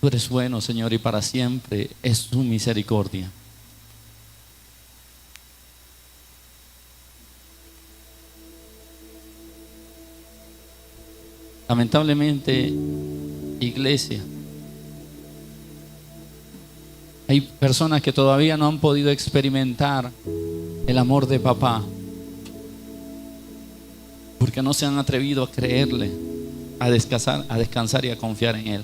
Tú eres bueno, Señor, y para siempre es tu misericordia. Lamentablemente, iglesia, hay personas que todavía no han podido experimentar el amor de papá porque no se han atrevido a creerle, a descansar y a confiar en Él.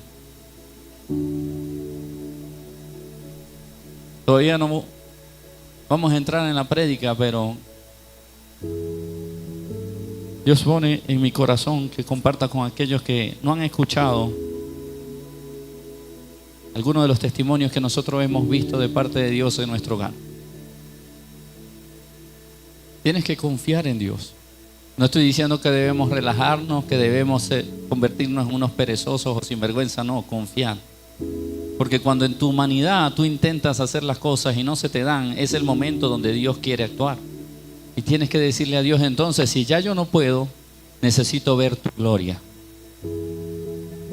Todavía no vamos a entrar en la prédica, pero Dios pone en mi corazón que comparta con aquellos que no han escuchado algunos de los testimonios que nosotros hemos visto de parte de Dios en nuestro hogar. Tienes que confiar en Dios. No estoy diciendo que debemos relajarnos, que debemos convertirnos en unos perezosos o sinvergüenza, no, confiar. Porque cuando en tu humanidad tú intentas hacer las cosas y no se te dan, es el momento donde Dios quiere actuar. Y tienes que decirle a Dios entonces, si ya yo no puedo, necesito ver tu gloria.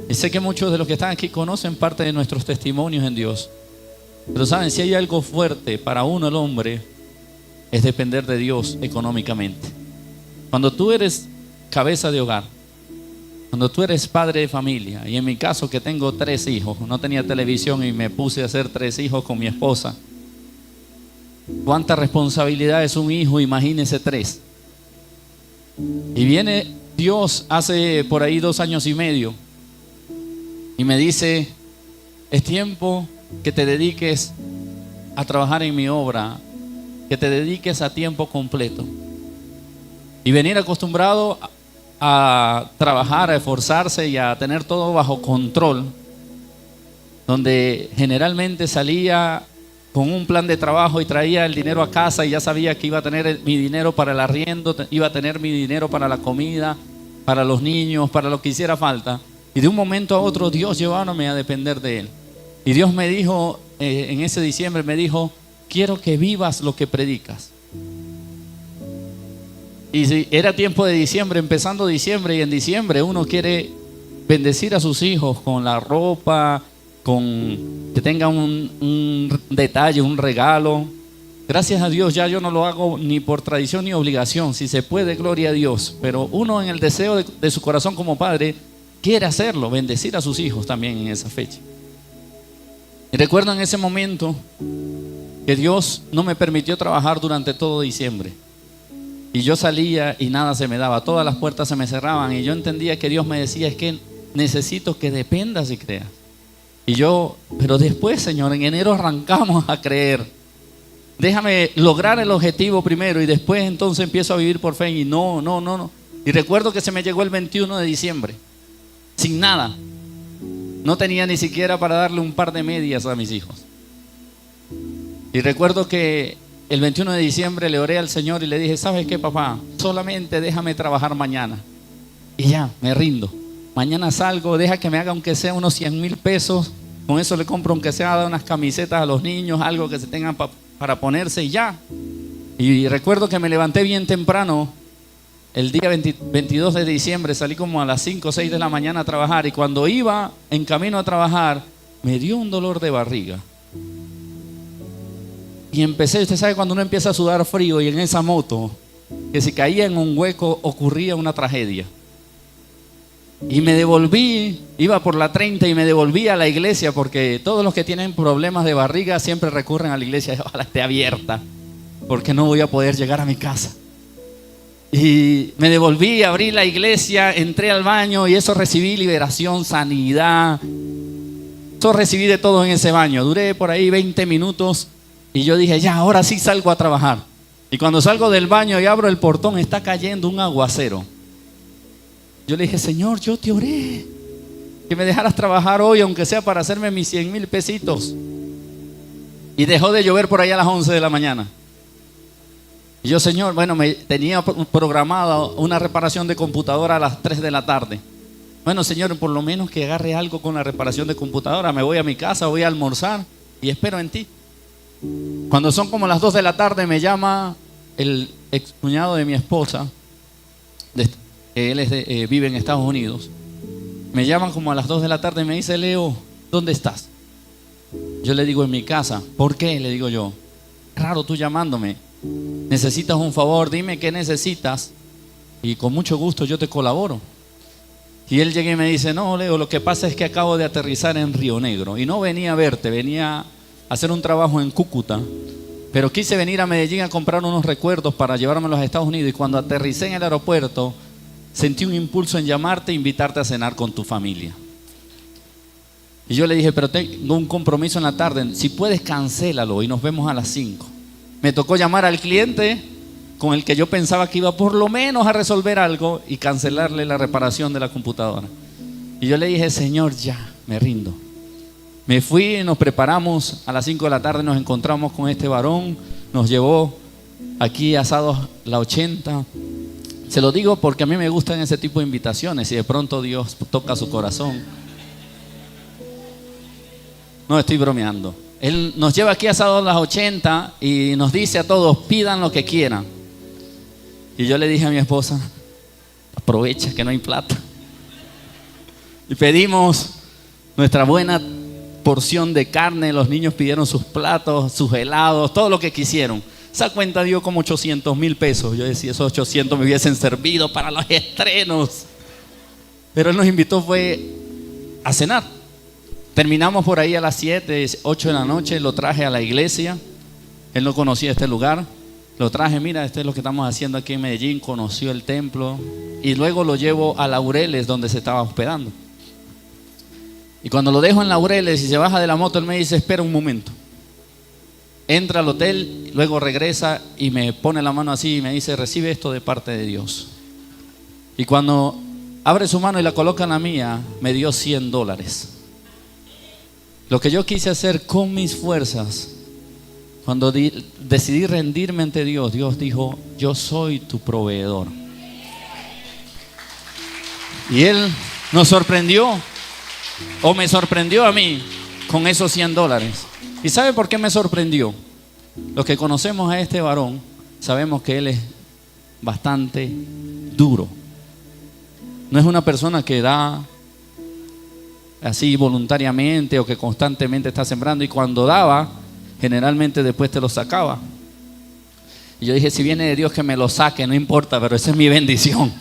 Y sé que muchos de los que están aquí conocen parte de nuestros testimonios en Dios. Pero saben, si hay algo fuerte para uno el hombre, es depender de Dios económicamente. Cuando tú eres cabeza de hogar, cuando tú eres padre de familia, y en mi caso que tengo 3 hijos, no tenía televisión y me puse a hacer 3 hijos con mi esposa. ¿Cuánta responsabilidad es un hijo? Imagínese 3. Y viene Dios hace por ahí 2 años y medio y me dice, es tiempo que te dediques a trabajar en mi obra, que te dediques a tiempo completo. Y venir acostumbrado a trabajar, a esforzarse y a tener todo bajo control, donde generalmente salía con un plan de trabajo y traía el dinero a casa y ya sabía que iba a tener mi dinero para el arriendo, iba a tener mi dinero para la comida, para los niños, para lo que hiciera falta. Y de un momento a otro Dios llevándome a depender de Él. Y Dios me dijo, en ese diciembre me dijo, quiero que vivas lo que predicas. Y si era tiempo de diciembre, empezando diciembre, y en diciembre uno quiere bendecir a sus hijos con la ropa, con que tengan un detalle, un regalo. Gracias a Dios ya yo no lo hago ni por tradición ni obligación. Si se puede, gloria a Dios. Pero uno en el deseo de su corazón como padre quiere hacerlo, bendecir a sus hijos también en esa fecha. Y recuerdo en ese momento que Dios no me permitió trabajar durante todo diciembre. Y yo salía y nada se me daba, todas las puertas se me cerraban. Y yo entendía que Dios me decía, es que necesito que dependas y creas. Y yo, pero después, Señor, en enero arrancamos a creer. Déjame lograr el objetivo primero y después entonces empiezo a vivir por fe. Y no. Y recuerdo que se me llegó el 21 de diciembre, sin nada. No tenía ni siquiera para darle un par de medias a mis hijos. Y recuerdo que el 21 de diciembre le oré al Señor y le dije, ¿sabes qué, papá? Solamente déjame trabajar mañana. Y ya, me rindo. Mañana salgo, deja que me haga aunque sea unos 100,000 pesos. Con eso le compro aunque sea unas camisetas a los niños, algo que se tengan para ponerse y ya. Y recuerdo que me levanté bien temprano. El día 22 de diciembre salí como a las 5 o 6 de la mañana a trabajar. Y cuando iba en camino a trabajar, me dio un dolor de barriga. Y empecé, usted sabe cuando uno empieza a sudar frío y en esa moto, que si caía en un hueco ocurría una tragedia. Y me devolví, iba por la 30 y me devolví a la iglesia porque todos los que tienen problemas de barriga siempre recurren a la iglesia. Ojalá esté abierta porque no voy a poder llegar a mi casa. Y me devolví, abrí la iglesia, entré al baño y eso recibí liberación, sanidad. Eso recibí de todo en ese baño. Duré por ahí 20 minutos. Y yo dije, ya, ahora sí salgo a trabajar. Y cuando salgo del baño y abro el portón, está cayendo un aguacero. Yo le dije, Señor, yo te oré que me dejaras trabajar hoy, aunque sea para hacerme mis 100,000 pesitos. Y dejó de llover por ahí a las 11 de la mañana. Y yo, Señor, bueno, me tenía programada una reparación de computadora a las 3 de la tarde. Bueno, Señor, por lo menos que agarre algo con la reparación de computadora. Me voy a mi casa, voy a almorzar y espero en ti. Cuando son como las 2 de la tarde me llama el excuñado de mi esposa, él vive en Estados Unidos. Me llaman como a las 2 de la tarde y me dice, Leo, ¿dónde estás? Yo le digo, en mi casa. ¿Por qué? Le digo yo. Raro tú llamándome. ¿Necesitas un favor? Dime qué necesitas y con mucho gusto yo te colaboro. Y él llega y me dice, no, Leo, lo que pasa es que acabo de aterrizar en Río Negro y no venía a verte, venía a hacer un trabajo en Cúcuta, pero quise venir a Medellín a comprar unos recuerdos para llevármelos a Estados Unidos, y cuando aterricé en el aeropuerto sentí un impulso en llamarte e invitarte a cenar con tu familia. Y yo le dije, pero tengo un compromiso en la tarde, si puedes cancélalo y nos vemos a las 5. Me tocó llamar al cliente con el que yo pensaba que iba por lo menos a resolver algo y cancelarle la reparación de la computadora. Y yo le dije, Señor, ya, me rindo. Me fui y nos preparamos. A las 5 de la tarde nos encontramos con este varón. Nos llevó aquí asados la 80. Se lo digo porque a mí me gustan ese tipo de invitaciones y de pronto Dios toca su corazón. No, estoy bromeando. Él nos lleva aquí asados las 80 y nos dice a todos, pidan lo que quieran. Y yo le dije a mi esposa, aprovecha que no hay plata. Y pedimos nuestra buena porción de carne. Los niños pidieron sus platos, sus helados, todo lo que quisieron. Esa cuenta dio como 800,000 pesos. Yo decía, esos 800 me hubiesen servido para los estrenos. Pero él nos invitó fue a cenar. Terminamos por ahí a las 7, 8 de la noche. Lo traje a la iglesia. Él no conocía este lugar. Lo traje, mira, esto es lo que estamos haciendo aquí en Medellín. Conoció el templo. Y luego lo llevo a Laureles, donde se estaba hospedando. Y cuando lo dejo en Laureles y se baja de la moto, él me dice, espera un momento. Entra al hotel, luego regresa y me pone la mano así y me dice, recibe esto de parte de Dios. Y cuando abre su mano y la coloca en la mía, me dio $100. Lo que yo quise hacer con mis fuerzas, cuando decidí rendirme ante Dios, Dios dijo, yo soy tu proveedor. Y Él nos sorprendió, o me sorprendió a mí, con esos $100. ¿Y sabe por qué me sorprendió? Los que conocemos a este varón, sabemos que él es bastante duro. No es una persona que da así voluntariamente o que constantemente está sembrando, y cuando daba, generalmente después te lo sacaba. Y yo dije, si viene de Dios que me lo saque, no importa, pero esa es mi bendición.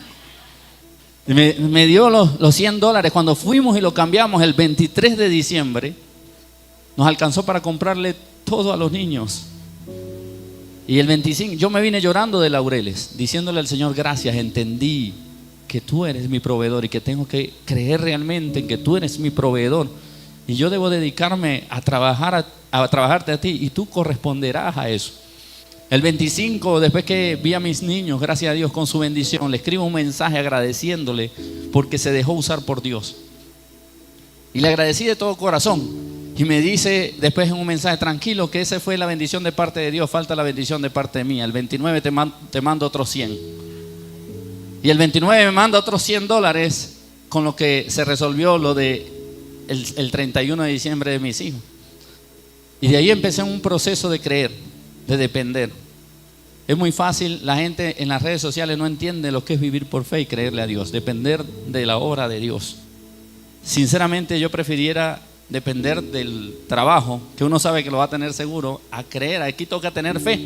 Y me dio los $100. Cuando fuimos y lo cambiamos el 23 de diciembre, nos alcanzó para comprarle todo a los niños. Y el 25, yo me vine llorando de Laureles, diciéndole al Señor, gracias, entendí que tú eres mi proveedor y que tengo que creer realmente en que tú eres mi proveedor. Y yo debo dedicarme a trabajarte a ti, y tú corresponderás a eso. El 25, después que vi a mis niños, gracias a Dios, con su bendición, le escribo un mensaje agradeciéndole porque se dejó usar por Dios. Y le agradecí de todo corazón. Y me dice después en un mensaje, tranquilo, que esa fue la bendición de parte de Dios, falta la bendición de parte mía. El 29 te mando otros 100. Y el 29 me manda otros $100, con lo que se resolvió lo de el 31 de diciembre de mis hijos. Y de ahí empecé un proceso de creer, de depender. Es muy fácil, la gente en las redes sociales no entiende lo que es vivir por fe y creerle a Dios, depender de la obra de Dios. Sinceramente yo prefiriera depender del trabajo, que uno sabe que lo va a tener seguro, a creer. Aquí toca tener fe.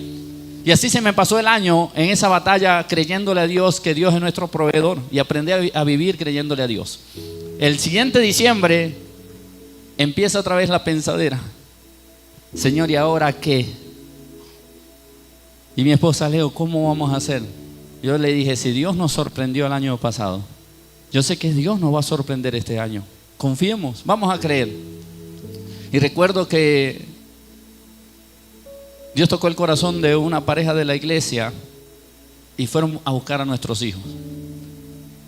Y así se me pasó el año en esa batalla, creyéndole a Dios que Dios es nuestro proveedor, y aprendí a vivir creyéndole a Dios. El siguiente diciembre empieza otra vez la pensadera. Señor, ¿y ahora qué? Y mi esposa, Leo, ¿cómo vamos a hacer? Yo le dije, si Dios nos sorprendió el año pasado, yo sé que Dios nos va a sorprender este año. Confiemos, vamos a creer. Y recuerdo que Dios tocó el corazón de una pareja de la iglesia y fueron a buscar a nuestros hijos.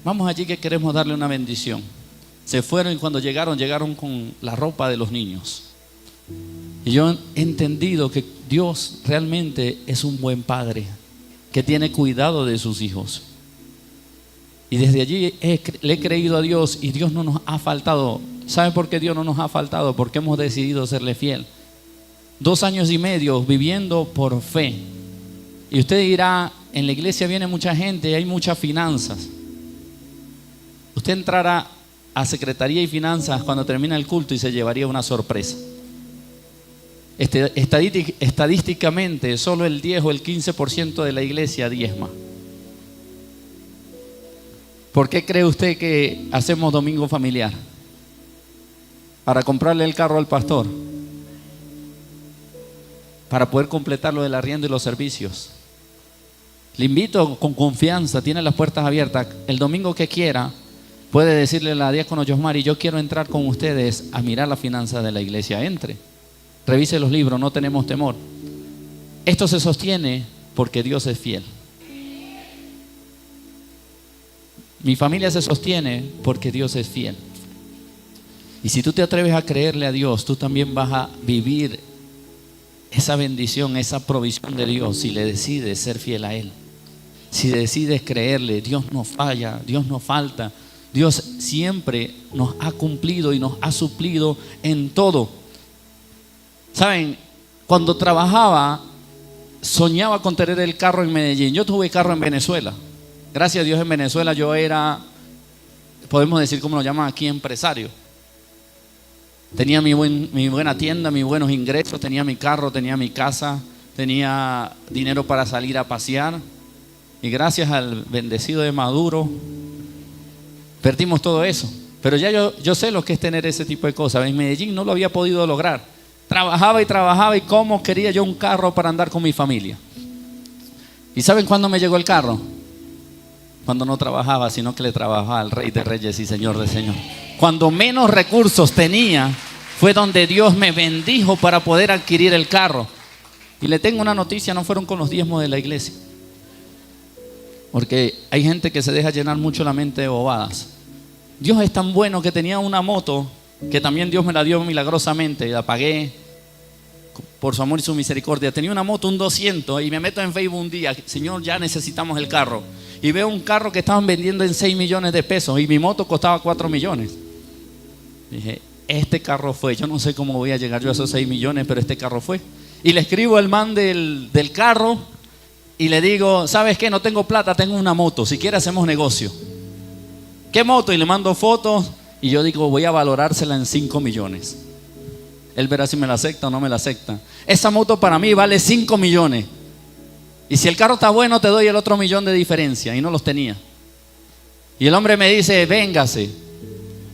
Vamos allí que queremos darle una bendición. Se fueron, y cuando llegaron con la ropa de los niños. Y yo he entendido que Dios realmente es un buen padre, que tiene cuidado de sus hijos. Y desde allí le he creído a Dios, y Dios no nos ha faltado. ¿Sabe por qué Dios no nos ha faltado? Porque hemos decidido serle fiel. 2 años y medio viviendo por fe. Y usted dirá, en la iglesia viene mucha gente y hay muchas finanzas. Usted entrará a Secretaría y Finanzas cuando termina el culto y se llevaría una sorpresa. Estadísticamente, solo el 10 o el 15% de la iglesia diezma. ¿Por qué cree usted que hacemos domingo familiar? Para comprarle el carro al pastor, para poder completar lo del arriendo y los servicios. Le invito con confianza, tiene las puertas abiertas. El domingo que quiera, puede decirle a la diácono Yosmari: yo quiero entrar con ustedes a mirar las finanzas de la iglesia. Entre, revise los libros, no tenemos temor. Esto se sostiene porque Dios es fiel. Mi familia se sostiene porque Dios es fiel. Y si tú te atreves a creerle a Dios, tú también vas a vivir esa bendición, esa provisión de Dios, si le decides ser fiel a Él. Si decides creerle, Dios no falla, Dios no falta. Dios siempre nos ha cumplido y nos ha suplido en todo. ¿Saben? Cuando trabajaba, soñaba con tener el carro en Medellín. Yo tuve carro en Venezuela. Gracias a Dios, en Venezuela yo era, podemos decir como lo llaman aquí, empresario. Tenía mi buena tienda, mis buenos ingresos, tenía mi carro, tenía mi casa, tenía dinero para salir a pasear. Y gracias al bendecido de Maduro, perdimos todo eso. Pero ya yo sé lo que es tener ese tipo de cosas. En Medellín no lo había podido lograr. Trabajaba y cómo quería yo un carro para andar con mi familia. ¿Y saben cuándo me llegó el carro? Cuando no trabajaba, sino que le trabajaba al Rey de Reyes y Señor de Señores. Cuando menos recursos tenía, fue donde Dios me bendijo para poder adquirir el carro. Y le tengo una noticia: no fueron con los diezmos de la iglesia. Porque hay gente que se deja llenar mucho la mente de bobadas. Dios es tan bueno que tenía una moto que también Dios me la dio milagrosamente. La pagué por su amor y su misericordia. Tenía una moto, un 200, y me meto en Facebook un día: Señor, ya necesitamos el carro. Y veo un carro que estaban vendiendo en 6 millones de pesos y mi moto costaba 4 millones. Dije, este carro fue. Yo no sé cómo voy a llegar yo a esos 6 millones, pero este carro fue. Y le escribo al man del carro y le digo: ¿sabes qué? No tengo plata, tengo una moto, si quieres hacemos negocio. ¿Qué moto? Y le mando fotos y yo digo: voy a valorársela en 5 millones. Él verá si me la acepta o no me la acepta. Esa moto para mí vale 5 millones. Y si el carro está bueno, te doy el otro millón de diferencia. Y no los tenía. Y el hombre me dice: véngase,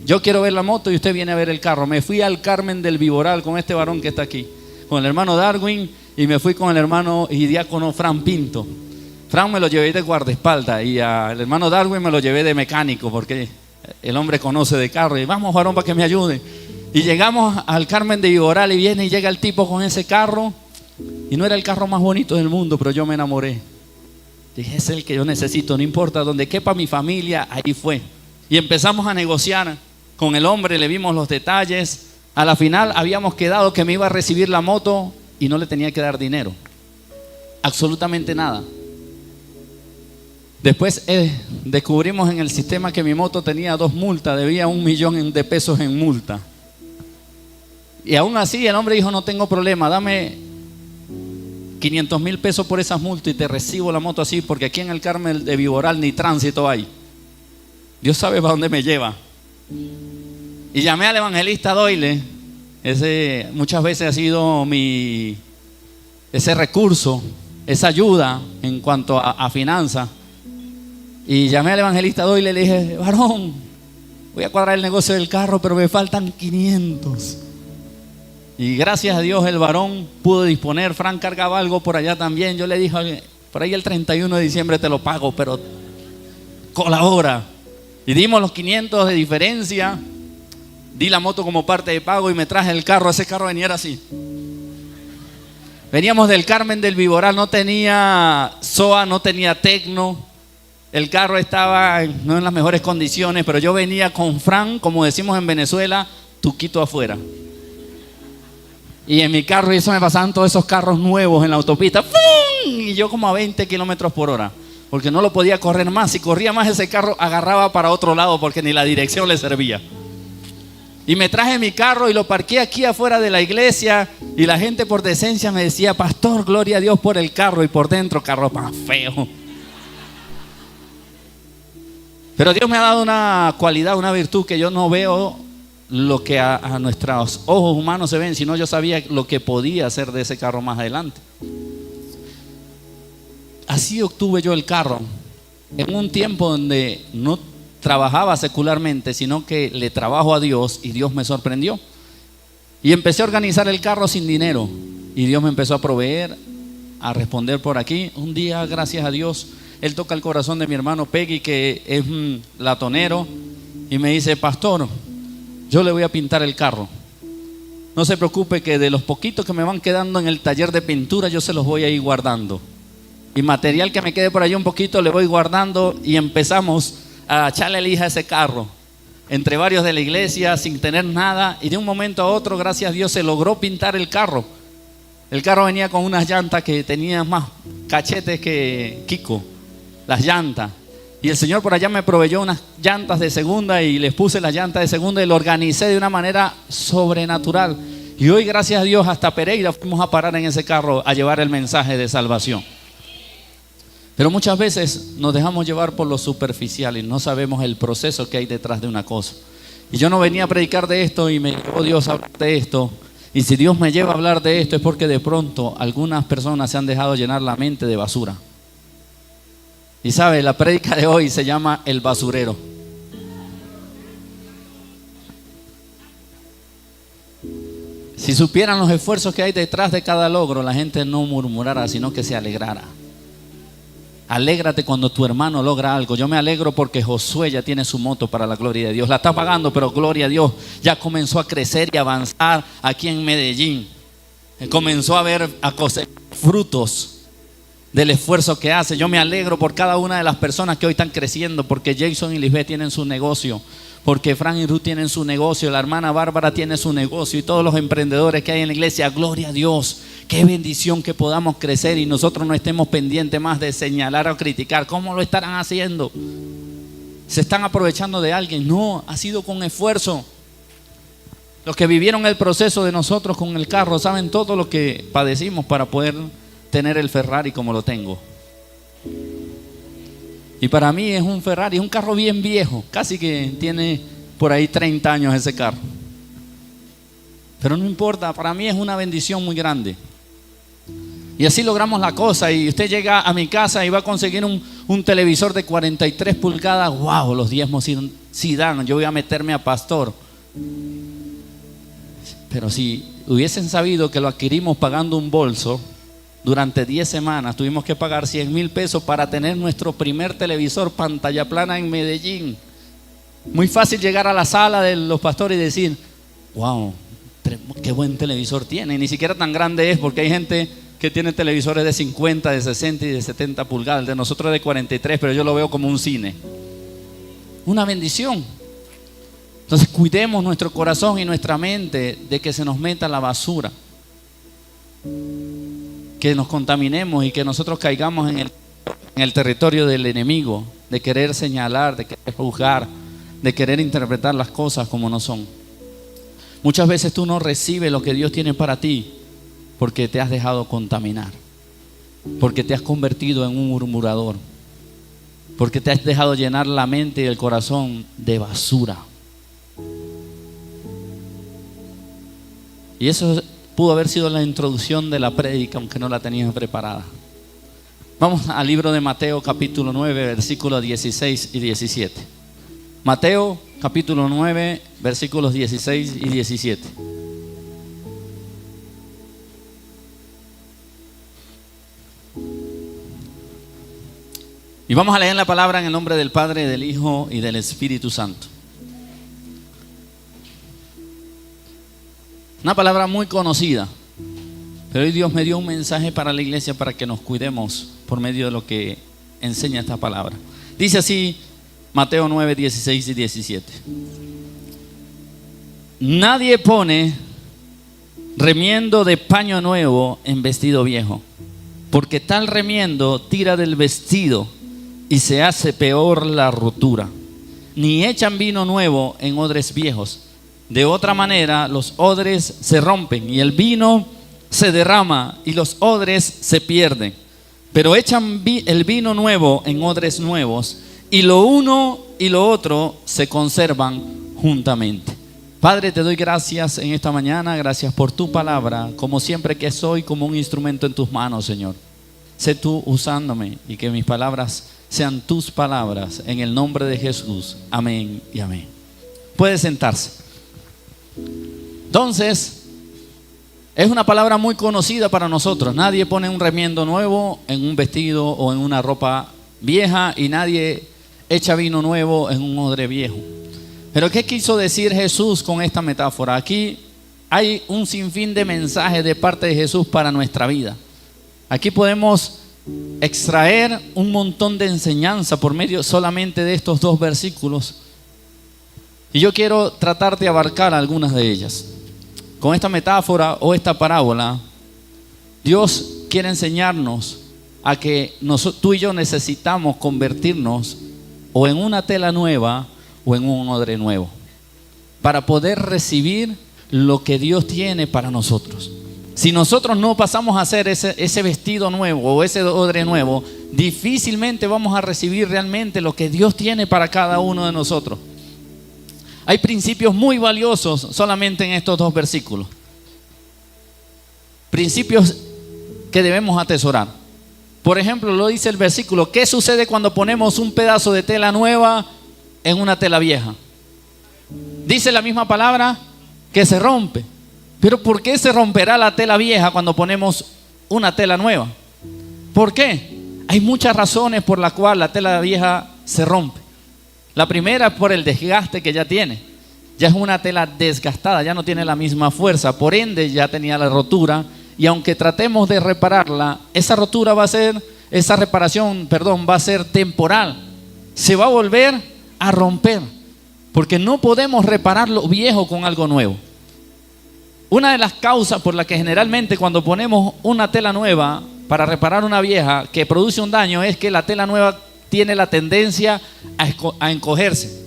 yo quiero ver la moto y usted viene a ver el carro. Me fui al Carmen del Viboral con este varón que está aquí, con el hermano Darwin, y me fui con el hermano y diácono Fran Pinto. Fran me lo llevé de guardaespaldas y al hermano Darwin me lo llevé de mecánico, porque el hombre conoce de carro. Y vamos, varón, para que me ayude. Y llegamos al Carmen de Viboral y viene y llega el tipo con ese carro. Y no era el carro más bonito del mundo, pero yo me enamoré. Dije: es el que yo necesito, no importa donde quepa mi familia, ahí fue. Y empezamos a negociar con el hombre, le vimos los detalles. A la final habíamos quedado que me iba a recibir la moto y no le tenía que dar dinero, absolutamente nada. Después descubrimos en el sistema que mi moto tenía 2 multas, debía 1 millón de pesos en multa. Y aún así el hombre dijo: no tengo problema, dame 500,000 pesos por esas multas y te recibo la moto así, porque aquí en el Carmen de Viboral ni tránsito hay. Dios sabe para dónde me lleva. Y llamé al evangelista Doyle. Ese muchas veces ha sido ese recurso, esa ayuda en cuanto a finanzas. Y llamé al evangelista Doyle y le dije: varón, voy a cuadrar el negocio del carro, pero me faltan 500. Y gracias a Dios el varón pudo disponer. Frank cargaba algo por allá también. Yo le dije: por ahí el 31 de diciembre te lo pago, pero colabora. Y dimos los 500 de diferencia. Di la moto como parte de pago y me traje el carro. Ese carro venía así. Veníamos del Carmen del Viboral, no tenía SOA, no tenía Tecno. El carro estaba no en las mejores condiciones, pero yo venía con Frank, como decimos en Venezuela, tuquito afuera. Y en mi carro, y eso me pasaban todos esos carros nuevos en la autopista, ¡fum! Y yo como a 20 kilómetros por hora, porque no lo podía correr más. Si corría más ese carro, agarraba para otro lado, porque ni la dirección le servía. Y me traje mi carro y lo parqué aquí afuera de la iglesia, y la gente por decencia me decía: pastor, gloria a Dios por el carro. Y por dentro, carro más feo. Pero Dios me ha dado una cualidad, una virtud que yo no veo lo que a nuestros ojos humanos se ven, sino yo sabía lo que podía hacer de ese carro más adelante. Así obtuve yo el carro en un tiempo donde no trabajaba secularmente, sino que le trabajo a Dios, y Dios me sorprendió. Y empecé a organizar el carro sin dinero, y Dios me empezó a proveer, a responder por aquí. Un día, gracias a Dios, Él toca el corazón de mi hermano Peggy, que es un latonero, y me dice: pastor, yo le voy a pintar el carro. No se preocupe, que de los poquitos que me van quedando en el taller de pintura, yo se los voy a ir guardando. Y material que me quede por allí un poquito, le voy guardando, y empezamos a echarle lija a ese carro. Entre varios de la iglesia, sin tener nada, y de un momento a otro, gracias a Dios, se logró pintar el carro. El carro venía con unas llantas que tenían más cachetes que Kiko, las llantas. Y el Señor por allá me proveyó unas llantas de segunda, y les puse las llantas de segunda y lo organicé de una manera sobrenatural. Y hoy, gracias a Dios, hasta Pereira fuimos a parar en ese carro a llevar el mensaje de salvación. Pero muchas veces nos dejamos llevar por lo superficial y no sabemos el proceso que hay detrás de una cosa. Y yo no venía a predicar de esto, y me llevó Dios a hablar de esto. Y si Dios me lleva a hablar de esto, es porque de pronto algunas personas se han dejado llenar la mente de basura. Y sabe, la prédica de hoy se llama El Basurero. Si supieran los esfuerzos que hay detrás de cada logro, la gente no murmurara, sino que se alegrara. Alégrate cuando tu hermano logra algo. Yo me alegro porque Josué ya tiene su moto, para la gloria de Dios. La está pagando, pero gloria a Dios, ya comenzó a crecer y avanzar aquí en Medellín. Comenzó a cosechar frutos del esfuerzo que hace. Yo me alegro por cada una de las personas que hoy están creciendo, porque Jason y Lisbeth tienen su negocio, porque Frank y Ruth tienen su negocio, la hermana Bárbara tiene su negocio, y todos los emprendedores que hay en la iglesia. Gloria a Dios. Qué bendición que podamos crecer y nosotros no estemos pendientes más de señalar o criticar. ¿Cómo lo estarán haciendo? ¿Se están aprovechando de alguien? No, ha sido con esfuerzo. Los que vivieron el proceso de nosotros con el carro saben todo lo que padecimos para poder tener el Ferrari como lo tengo. Y para mí es un Ferrari, es un carro bien viejo, casi que tiene por ahí 30 años ese carro. Pero no importa, para mí es una bendición muy grande. Y así logramos la cosa. Y usted llega a mi casa y va a conseguir un televisor de 43 pulgadas. ¡Wow! Los diezmos sí dan. Yo voy a meterme a pastor. Pero si hubiesen sabido que lo adquirimos pagando un bolso, durante 10 semanas tuvimos que pagar 100,000 pesos para tener nuestro primer televisor pantalla plana en Medellín. Muy fácil llegar a la sala de los pastores y decir: ¡wow! ¡Qué buen televisor tiene! Ni siquiera tan grande es, porque hay gente que tiene televisores de 50, de 60 y de 70 pulgadas. El de nosotros es de 43, pero yo lo veo como un cine. Una bendición. Entonces cuidemos nuestro corazón y nuestra mente de que se nos meta la basura, que nos contaminemos y que nosotros caigamos en el territorio del enemigo, de querer señalar, de querer juzgar, de querer interpretar las cosas como no son. Muchas veces tú no recibes lo que Dios tiene para ti porque te has dejado contaminar, porque te has convertido en un murmurador, porque te has dejado llenar la mente y el corazón de basura. Y eso pudo haber sido la introducción de la prédica, aunque no la tenías preparada. Vamos al libro de Mateo capítulo 9, versículos 16 y 17. Mateo capítulo 9, versículos 16 y 17. Y vamos a leer la palabra en el nombre del Padre, del Hijo y del Espíritu Santo. Una palabra muy conocida, pero hoy Dios me dio un mensaje para la iglesia para que nos cuidemos por medio de lo que enseña esta palabra. Dice así Mateo 9, 16 y 17. Nadie pone remiendo de paño nuevo en vestido viejo, porque tal remiendo tira del vestido y se hace peor la rotura. Ni echan vino nuevo en odres viejos. De otra manera, los odres se rompen y el vino se derrama y los odres se pierden. Pero echan el vino nuevo en odres nuevos, y lo uno y lo otro se conservan juntamente. Padre, te doy gracias en esta mañana, gracias por tu palabra, como siempre que soy como un instrumento en tus manos, Señor. Sé tú usándome y que mis palabras sean tus palabras, en el nombre de Jesús. Amén y amén. Puede sentarse. Entonces, es una palabra muy conocida para nosotros. Nadie pone un remiendo nuevo en un vestido o en una ropa vieja, y nadie echa vino nuevo en un odre viejo. Pero ¿qué quiso decir Jesús con esta metáfora? Aquí hay un sinfín de mensajes de parte de Jesús para nuestra vida. Aquí podemos extraer un montón de enseñanza por medio solamente de estos 2 versículos. Y yo quiero tratar de abarcar algunas de ellas. Con esta metáfora o esta parábola, Dios quiere enseñarnos a que tú y yo necesitamos convertirnos o en una tela nueva o en un odre nuevo para poder recibir lo que Dios tiene para nosotros. Si nosotros no pasamos a hacer ese vestido nuevo o ese odre nuevo, difícilmente vamos a recibir realmente lo que Dios tiene para cada uno de nosotros. Hay principios muy valiosos solamente en estos 2 versículos. Principios que debemos atesorar. Por ejemplo, lo dice el versículo: ¿qué sucede cuando ponemos un pedazo de tela nueva en una tela vieja? Dice la misma palabra que se rompe. Pero ¿por qué se romperá la tela vieja cuando ponemos una tela nueva? ¿Por qué? Hay muchas razones por las cuales la tela vieja se rompe. La primera es por el desgaste que ya tiene. Ya es una tela desgastada, ya no tiene la misma fuerza, por ende ya tenía la rotura, y aunque tratemos de repararla, esa reparación va a ser temporal. Se va a volver a romper, porque no podemos reparar lo viejo con algo nuevo. Una de las causas por las que generalmente cuando ponemos una tela nueva para reparar una vieja que produce un daño es que la tela nueva tiene la tendencia a encogerse.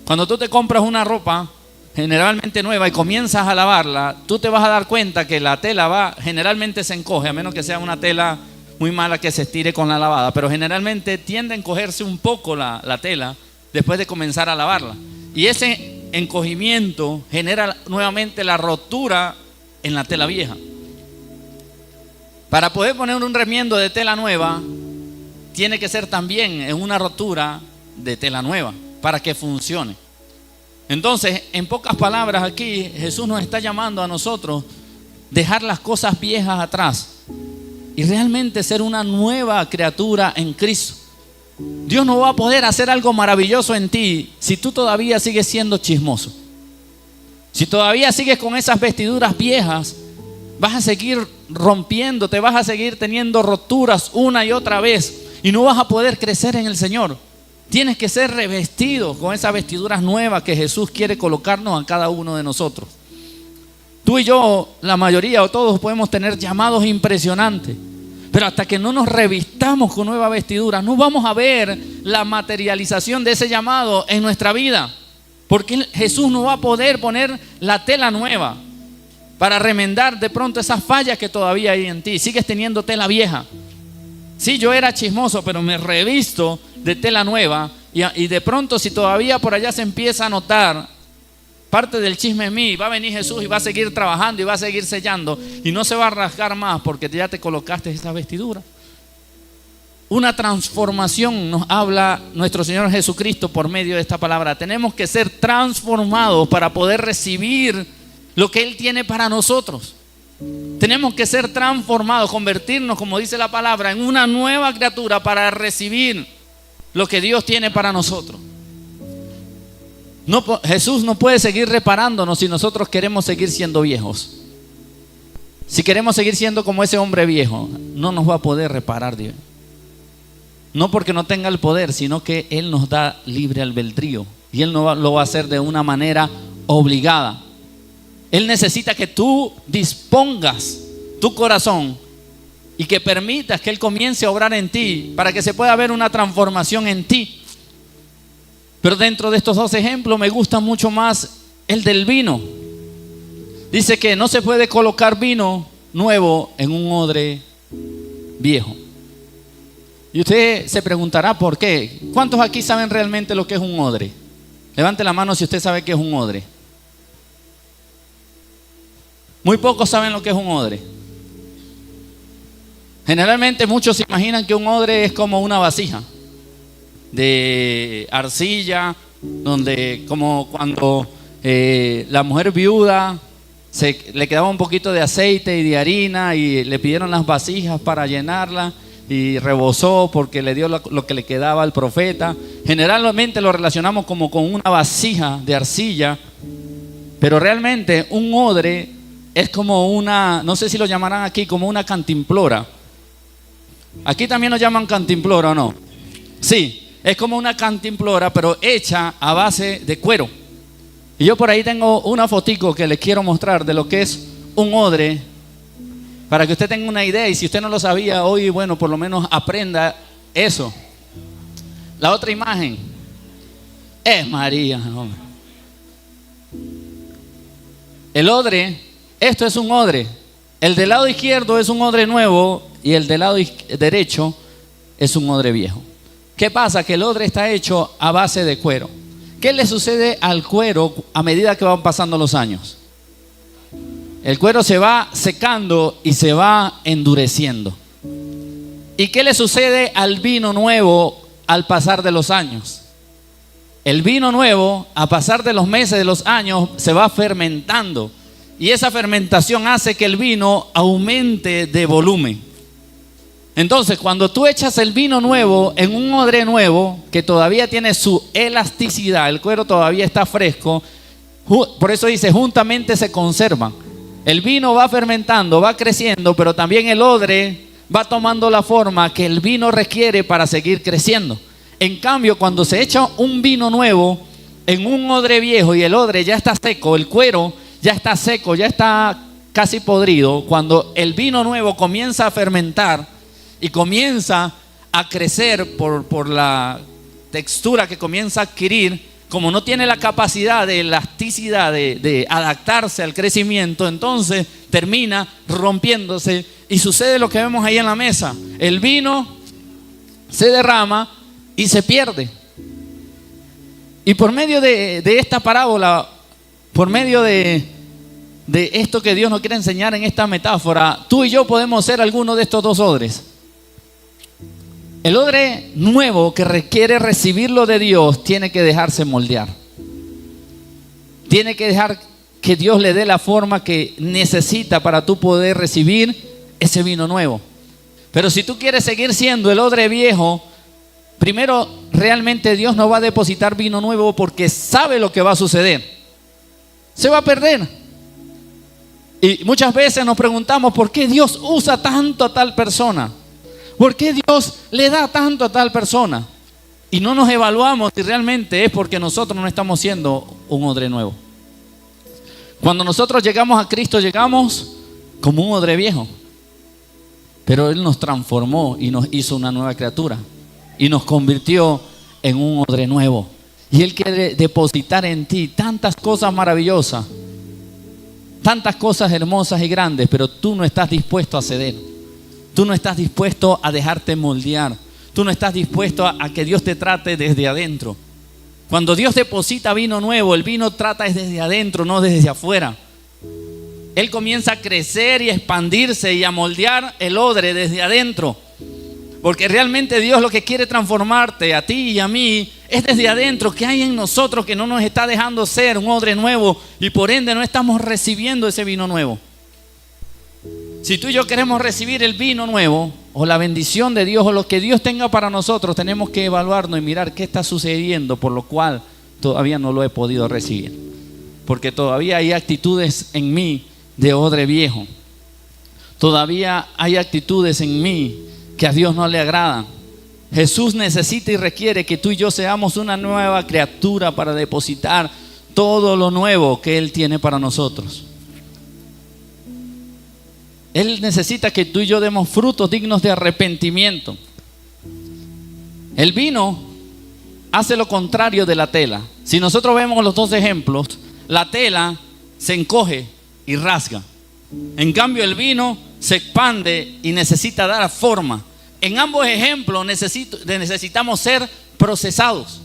Cuando tú te compras una ropa generalmente nueva y comienzas a lavarla, tú te vas a dar cuenta que la tela generalmente se encoge, a menos que sea una tela muy mala que se estire con la lavada, pero generalmente tiende a encogerse un poco la tela después de comenzar a lavarla. Y ese encogimiento genera nuevamente la rotura en la tela vieja. Para poder poner un remiendo de tela nueva, tiene que ser también en una rotura de tela nueva para que funcione. Entonces, en pocas palabras, aquí Jesús nos está llamando a nosotros dejar las cosas viejas atrás y realmente ser una nueva criatura en Cristo. Dios no va a poder hacer algo maravilloso en ti si tú todavía sigues siendo chismoso. Si todavía sigues con esas vestiduras viejas, vas a seguir rompiéndote, vas a seguir teniendo roturas una y otra vez y no vas a poder crecer en el Señor. Tienes que ser revestido con esas vestiduras nuevas que Jesús quiere colocarnos a cada uno de nosotros. Tú y yo, la mayoría o todos podemos tener llamados impresionantes, pero hasta que no nos revistamos con nueva vestidura, no vamos a ver la materialización de ese llamado en nuestra vida, porque Jesús no va a poder poner la tela nueva para remendar de pronto esas fallas que todavía hay en ti. Sigues teniendo tela vieja. Sí, yo era chismoso, pero me revisto de tela nueva y de pronto, si todavía por allá se empieza a notar parte del chisme en mí, va a venir Jesús y va a seguir trabajando y va a seguir sellando y no se va a rasgar más porque ya te colocaste esa vestidura. Una transformación nos habla nuestro Señor Jesucristo por medio de esta palabra. Tenemos que ser transformados para poder recibir lo que Él tiene para nosotros. Tenemos que ser transformados, convertirnos, como dice la palabra, en una nueva criatura para recibir lo que Dios tiene para nosotros. Jesús no puede seguir reparándonos si nosotros queremos seguir siendo viejos. Si queremos seguir siendo como ese hombre viejo, no nos va a poder reparar Dios. No porque no tenga el poder, sino que Él nos da libre albedrío y Él no lo va a hacer de una manera obligada. Él necesita que tú dispongas tu corazón y que permitas que Él comience a obrar en ti para que se pueda ver una transformación en ti. Pero dentro de estos 2 ejemplos me gusta mucho más el del vino. Dice que no se puede colocar vino nuevo en un odre viejo. Y usted se preguntará por qué. ¿Cuántos aquí saben realmente lo que es un odre? Levante la mano si usted sabe qué es un odre. Muy pocos saben lo que es un odre. Generalmente muchos se imaginan que un odre es como una vasija de arcilla, donde como cuando la mujer viuda le quedaba un poquito de aceite y de harina y le pidieron las vasijas para llenarla y rebosó porque le dio lo que le quedaba al profeta. Generalmente lo relacionamos como con una vasija de arcilla, pero realmente un odre es como una, no sé si lo llamarán aquí, como una cantimplora. Aquí también lo llaman cantimplora, ¿o no? Sí, es como una cantimplora, pero hecha a base de cuero. Y yo por ahí tengo una fotico que les quiero mostrar de lo que es un odre, para que usted tenga una idea. Y si usted no lo sabía hoy, bueno, por lo menos aprenda eso. La otra imagen es María, hombre. El odre, esto es un odre. El del lado izquierdo es un odre nuevo y el del lado derecho es un odre viejo. ¿Qué pasa? Que el odre está hecho a base de cuero. ¿Qué le sucede al cuero a medida que van pasando los años? El cuero se va secando y se va endureciendo. ¿Y qué le sucede al vino nuevo al pasar de los años? El vino nuevo, a pasar de los meses, de los años, se va fermentando. Y esa fermentación hace que el vino aumente de volumen. Entonces, cuando tú echas el vino nuevo en un odre nuevo, que todavía tiene su elasticidad, el cuero todavía está fresco, por eso dice, juntamente se conservan. El vino va fermentando, va creciendo, pero también el odre va tomando la forma que el vino requiere para seguir creciendo. En cambio, cuando se echa un vino nuevo en un odre viejo y el odre ya está seco, el cuero ya está seco, ya está casi podrido, cuando el vino nuevo comienza a fermentar y comienza a crecer por la textura que comienza a adquirir, como no tiene la capacidad de elasticidad de adaptarse al crecimiento, entonces termina rompiéndose y sucede lo que vemos ahí en la mesa. El vino se derrama y se pierde. Y por medio de esta parábola, por medio de esto que Dios nos quiere enseñar en esta metáfora, tú y yo podemos ser alguno de estos dos odres. El odre nuevo que requiere recibirlo de Dios tiene que dejarse moldear. Tiene que dejar que Dios le dé la forma que necesita para tú poder recibir ese vino nuevo. Pero si tú quieres seguir siendo el odre viejo, primero realmente Dios no va a depositar vino nuevo porque sabe lo que va a suceder. Se va a perder. Y muchas veces nos preguntamos por qué Dios usa tanto a tal persona. ¿Por qué Dios le da tanto a tal persona? Y no nos evaluamos si realmente es porque nosotros no estamos siendo un odre nuevo. Cuando nosotros llegamos a Cristo, llegamos como un odre viejo. Pero Él nos transformó y nos hizo una nueva criatura. Y nos convirtió en un odre nuevo. Y Él quiere depositar en ti tantas cosas maravillosas, tantas cosas hermosas y grandes, pero tú no estás dispuesto a ceder. Tú no estás dispuesto a dejarte moldear. Tú no estás dispuesto a que Dios te trate desde adentro. Cuando Dios deposita vino nuevo, el vino trata desde adentro, no desde afuera. Él comienza a crecer y a expandirse y a moldear el odre desde adentro. Porque realmente Dios lo que quiere transformarte a ti y a mí es desde adentro. ¿Qué hay en nosotros que no nos está dejando ser un odre nuevo y por ende no estamos recibiendo ese vino nuevo? Si tú y yo queremos recibir el vino nuevo o la bendición de Dios o lo que Dios tenga para nosotros, tenemos que evaluarnos y mirar qué está sucediendo por lo cual todavía no lo he podido recibir. Porque todavía hay actitudes en mí de odre viejo. Todavía hay actitudes en mí que a Dios no le agradan. Jesús necesita y requiere que tú y yo seamos una nueva criatura para depositar todo lo nuevo que Él tiene para nosotros. Él necesita que tú y yo demos frutos dignos de arrepentimiento. El vino hace lo contrario de la tela. Si nosotros vemos los dos ejemplos, la tela se encoge y rasga. En cambio el vino se expande y necesita dar forma. en ambos ejemplos necesitamos ser procesados.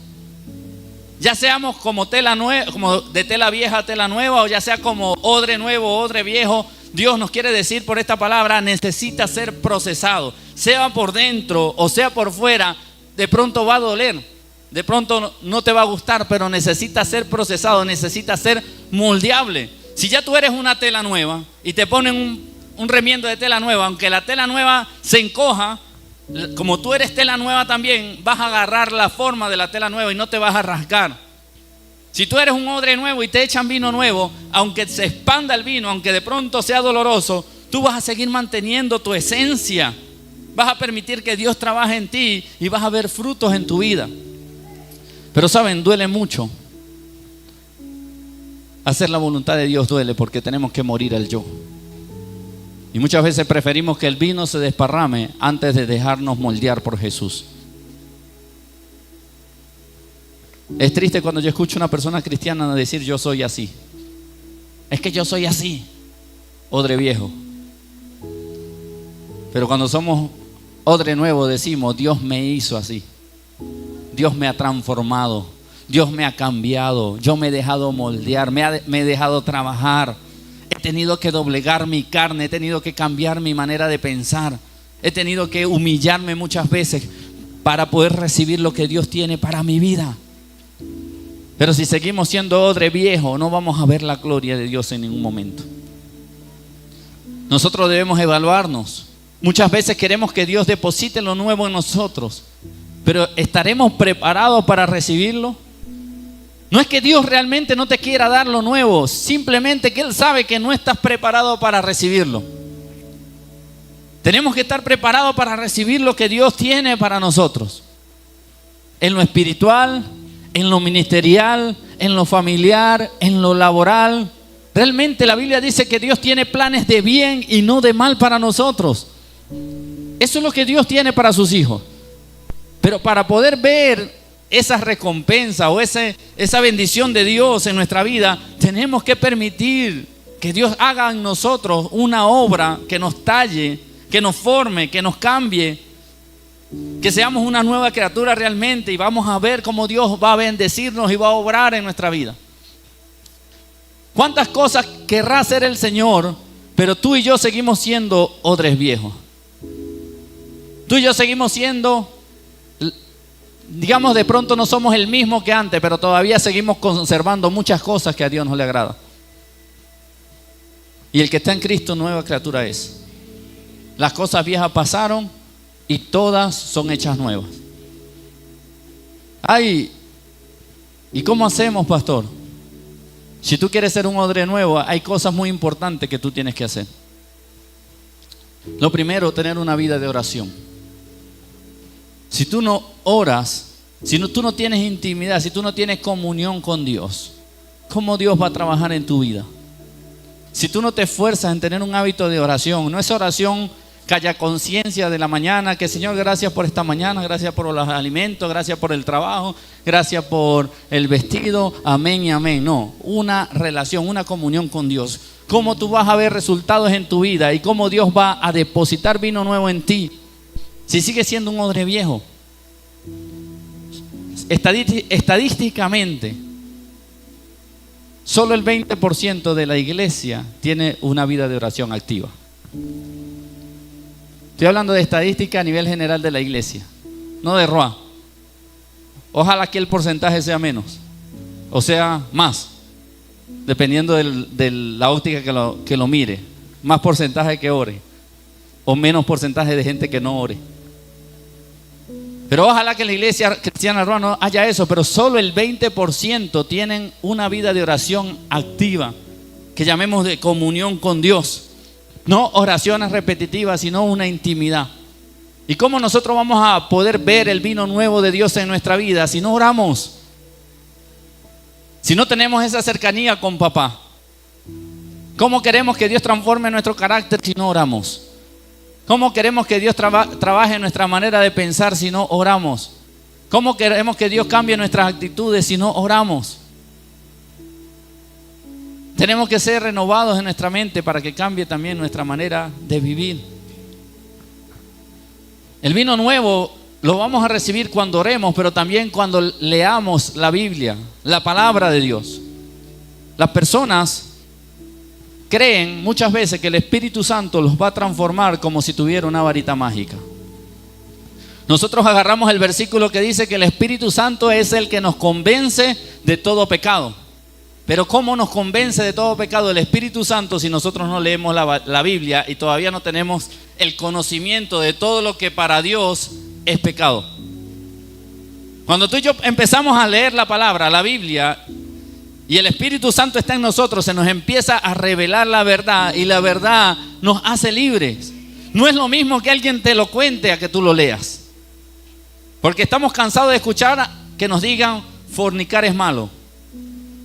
Ya seamos como tela nueva, como de tela vieja a tela nueva, o ya sea como odre nuevo, odre viejo. Dios nos quiere decir por esta palabra, necesita ser procesado. Sea por dentro o sea por fuera, de pronto va a doler, de pronto no te va a gustar, pero necesita ser procesado, necesita ser moldeable. Si ya tú eres una tela nueva y te ponen un remiendo de tela nueva, aunque la tela nueva se encoja, como tú eres tela nueva también, vas a agarrar la forma de la tela nueva y no te vas a rasgar. Si tú eres un odre nuevo y te echan vino nuevo, aunque se expanda el vino, aunque de pronto sea doloroso, tú vas a seguir manteniendo tu esencia. Vas a permitir que Dios trabaje en ti y vas a ver frutos en tu vida. Pero saben, duele mucho. Hacer la voluntad de Dios duele porque tenemos que morir al yo. Y muchas veces preferimos que el vino se desparrame antes de dejarnos moldear por Jesús. Es triste cuando yo escucho a una persona cristiana decir yo soy así. Es que yo soy así, odre viejo. Pero cuando somos odre nuevo decimos Dios me hizo así. Dios me ha transformado. Dios me ha cambiado. Yo me he dejado moldear, me he dejado trabajar. He tenido que doblegar mi carne, he tenido que cambiar mi manera de pensar, he tenido que humillarme muchas veces para poder recibir lo que Dios tiene para mi vida. Pero si seguimos siendo odre viejo, no vamos a ver la gloria de Dios en ningún momento. Nosotros debemos evaluarnos. Muchas veces queremos que Dios deposite lo nuevo en nosotros, pero ¿estaremos preparados para recibirlo? No es que Dios realmente no te quiera dar lo nuevo, simplemente que Él sabe que no estás preparado para recibirlo. Tenemos que estar preparados para recibir lo que Dios tiene para nosotros. En lo espiritual, en lo ministerial, en lo familiar, en lo laboral. Realmente la Biblia dice que Dios tiene planes de bien y no de mal para nosotros. Eso es lo que Dios tiene para sus hijos. Pero para poder ver esa recompensa o esa bendición de Dios en nuestra vida, tenemos que permitir que Dios haga en nosotros una obra que nos talle, que nos forme, que nos cambie, que seamos una nueva criatura realmente, y vamos a ver cómo Dios va a bendecirnos y va a obrar en nuestra vida. ¿Cuántas cosas querrá hacer el Señor? Pero tú y yo seguimos siendo odres viejos. Tú y yo seguimos siendo, digamos, de pronto no somos el mismo que antes, pero todavía seguimos conservando muchas cosas que a Dios no le agrada. Y el que está en Cristo, nueva criatura es. Las cosas viejas pasaron y todas son hechas nuevas. Ay, ¿y cómo hacemos, pastor? Si tú quieres ser un odre nuevo, hay cosas muy importantes que tú tienes que hacer. Lo primero, tener una vida de oración. Si tú no oras, si tú no tienes intimidad, si tú no tienes comunión con Dios, ¿cómo Dios va a trabajar en tu vida? Si tú no te esfuerzas en tener un hábito de oración, no es oración calla conciencia de la mañana, que Señor, gracias por esta mañana, gracias por los alimentos, gracias por el trabajo, gracias por el vestido, amén y amén. No, una relación, una comunión con Dios. ¿Cómo tú vas a ver resultados en tu vida y cómo Dios va a depositar vino nuevo en ti si sigues siendo un odre viejo? Estadísticamente, solo el 20% de la iglesia tiene una vida de oración activa. Estoy hablando de estadística a nivel general de la iglesia, no de Roa. Ojalá que el porcentaje sea menos, o sea más, dependiendo de la óptica que lo mire. Más porcentaje que ore, o menos porcentaje de gente que no ore. Pero ojalá que en la iglesia cristiana Roa no haya eso, pero solo el 20% tienen una vida de oración activa, que llamemos de comunión con Dios. No oraciones repetitivas, sino una intimidad. ¿Y cómo nosotros vamos a poder ver el vino nuevo de Dios en nuestra vida si no oramos? Si no tenemos esa cercanía con papá. ¿Cómo queremos que Dios transforme nuestro carácter si no oramos? ¿Cómo queremos que Dios trabaje en nuestra manera de pensar si no oramos? ¿Cómo queremos que Dios cambie nuestras actitudes si no oramos? Tenemos que ser renovados en nuestra mente para que cambie también nuestra manera de vivir. El vino nuevo lo vamos a recibir cuando oremos, pero también cuando leamos la Biblia, la palabra de Dios. Las personas creen muchas veces que el Espíritu Santo los va a transformar como si tuviera una varita mágica. Nosotros agarramos el versículo que dice que el Espíritu Santo es el que nos convence de todo pecado. Pero ¿cómo nos convence de todo pecado el Espíritu Santo si nosotros no leemos la Biblia y todavía no tenemos el conocimiento de todo lo que para Dios es pecado? Cuando tú y yo empezamos a leer la palabra, la Biblia, y el Espíritu Santo está en nosotros, se nos empieza a revelar la verdad y la verdad nos hace libres. No es lo mismo que alguien te lo cuente a que tú lo leas. Porque estamos cansados de escuchar que nos digan fornicar es malo,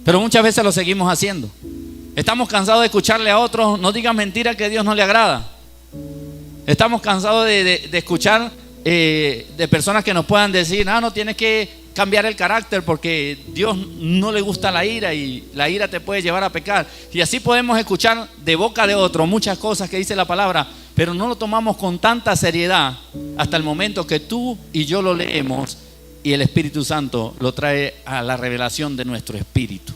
pero muchas veces lo seguimos haciendo. Estamos cansados de escucharle a otros, no digan mentira que a Dios no le agrada. Estamos cansados de escuchar de personas que nos puedan decir, no tienes que cambiar el carácter porque Dios no le gusta la ira y la ira te puede llevar a pecar. Y así podemos escuchar de boca de otro muchas cosas que dice la palabra, pero no lo tomamos con tanta seriedad hasta el momento que tú y yo lo leemos y el Espíritu Santo lo trae a la revelación de nuestro espíritu.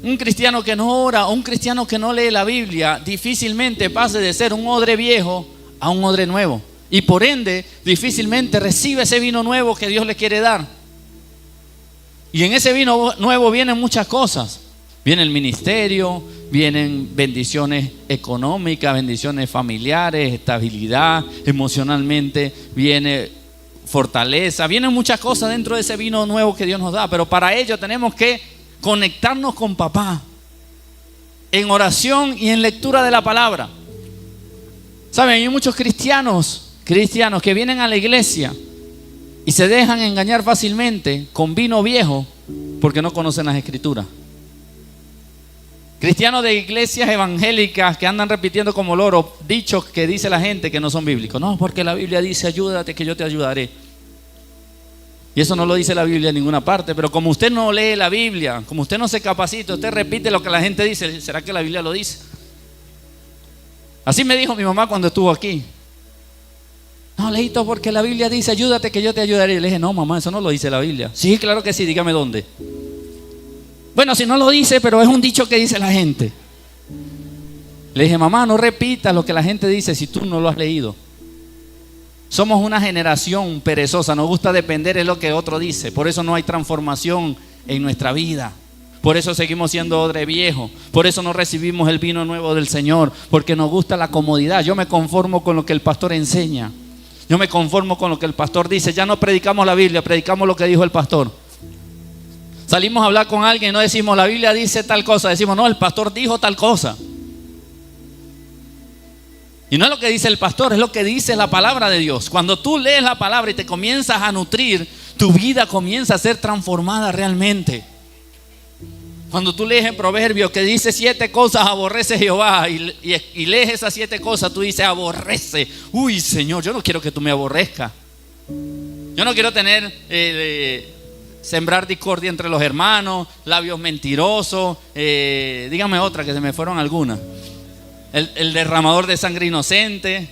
Un cristiano que no ora, un cristiano que no lee la Biblia, difícilmente pase de ser un odre viejo a un odre nuevo. Y por ende, difícilmente recibe ese vino nuevo que Dios le quiere dar. Y en ese vino nuevo vienen muchas cosas. Viene el ministerio, vienen bendiciones económicas, bendiciones familiares, estabilidad, emocionalmente, viene fortaleza, vienen muchas cosas dentro de ese vino nuevo que Dios nos da. Pero para ello tenemos que conectarnos con papá en oración y en lectura de la palabra. Saben, hay muchos cristianos que vienen a la iglesia y se dejan engañar fácilmente con vino viejo porque no conocen las escrituras. Cristianos de iglesias evangélicas que andan repitiendo como loro dichos que dice la gente que no son bíblicos. No, porque la Biblia dice ayúdate que yo te ayudaré. Y eso no lo dice la Biblia en ninguna parte. Pero como usted no lee la Biblia, como usted no se capacita, usted repite lo que la gente dice. ¿Será que la Biblia lo dice? Así me dijo mi mamá cuando estuvo aquí. No, Leito, porque la Biblia dice ayúdate que yo te ayudaré. Y le dije, no mamá, eso no lo dice la Biblia. Sí, claro que sí, dígame dónde. Bueno, si no lo dice, pero es un dicho que dice la gente. Le dije, mamá, no repitas lo que la gente dice si tú no lo has leído. Somos una generación perezosa, nos gusta depender de lo que otro dice. Por eso no hay transformación en nuestra vida. Por eso seguimos siendo odre viejo. Por eso no recibimos el vino nuevo del Señor. Porque nos gusta la comodidad. Yo me conformo con lo que el pastor enseña. Yo me conformo con lo que el pastor dice. Ya no predicamos la Biblia, predicamos lo que dijo el pastor. Salimos a hablar con alguien y no decimos la Biblia dice tal cosa. Decimos no, el pastor dijo tal cosa. Y no es lo que dice el pastor, es lo que dice la palabra de Dios. Cuando tú lees la palabra y te comienzas a nutrir, tu vida comienza a ser transformada realmente. Cuando tú lees en Proverbios que dice 7 cosas aborrece Jehová y lees esas 7 cosas, tú dices aborrece. Uy, Señor, yo no quiero que tú me aborrezcas. Yo no quiero tener sembrar discordia entre los hermanos, labios mentirosos, dígame otra que se me fueron algunas. El derramador de sangre inocente,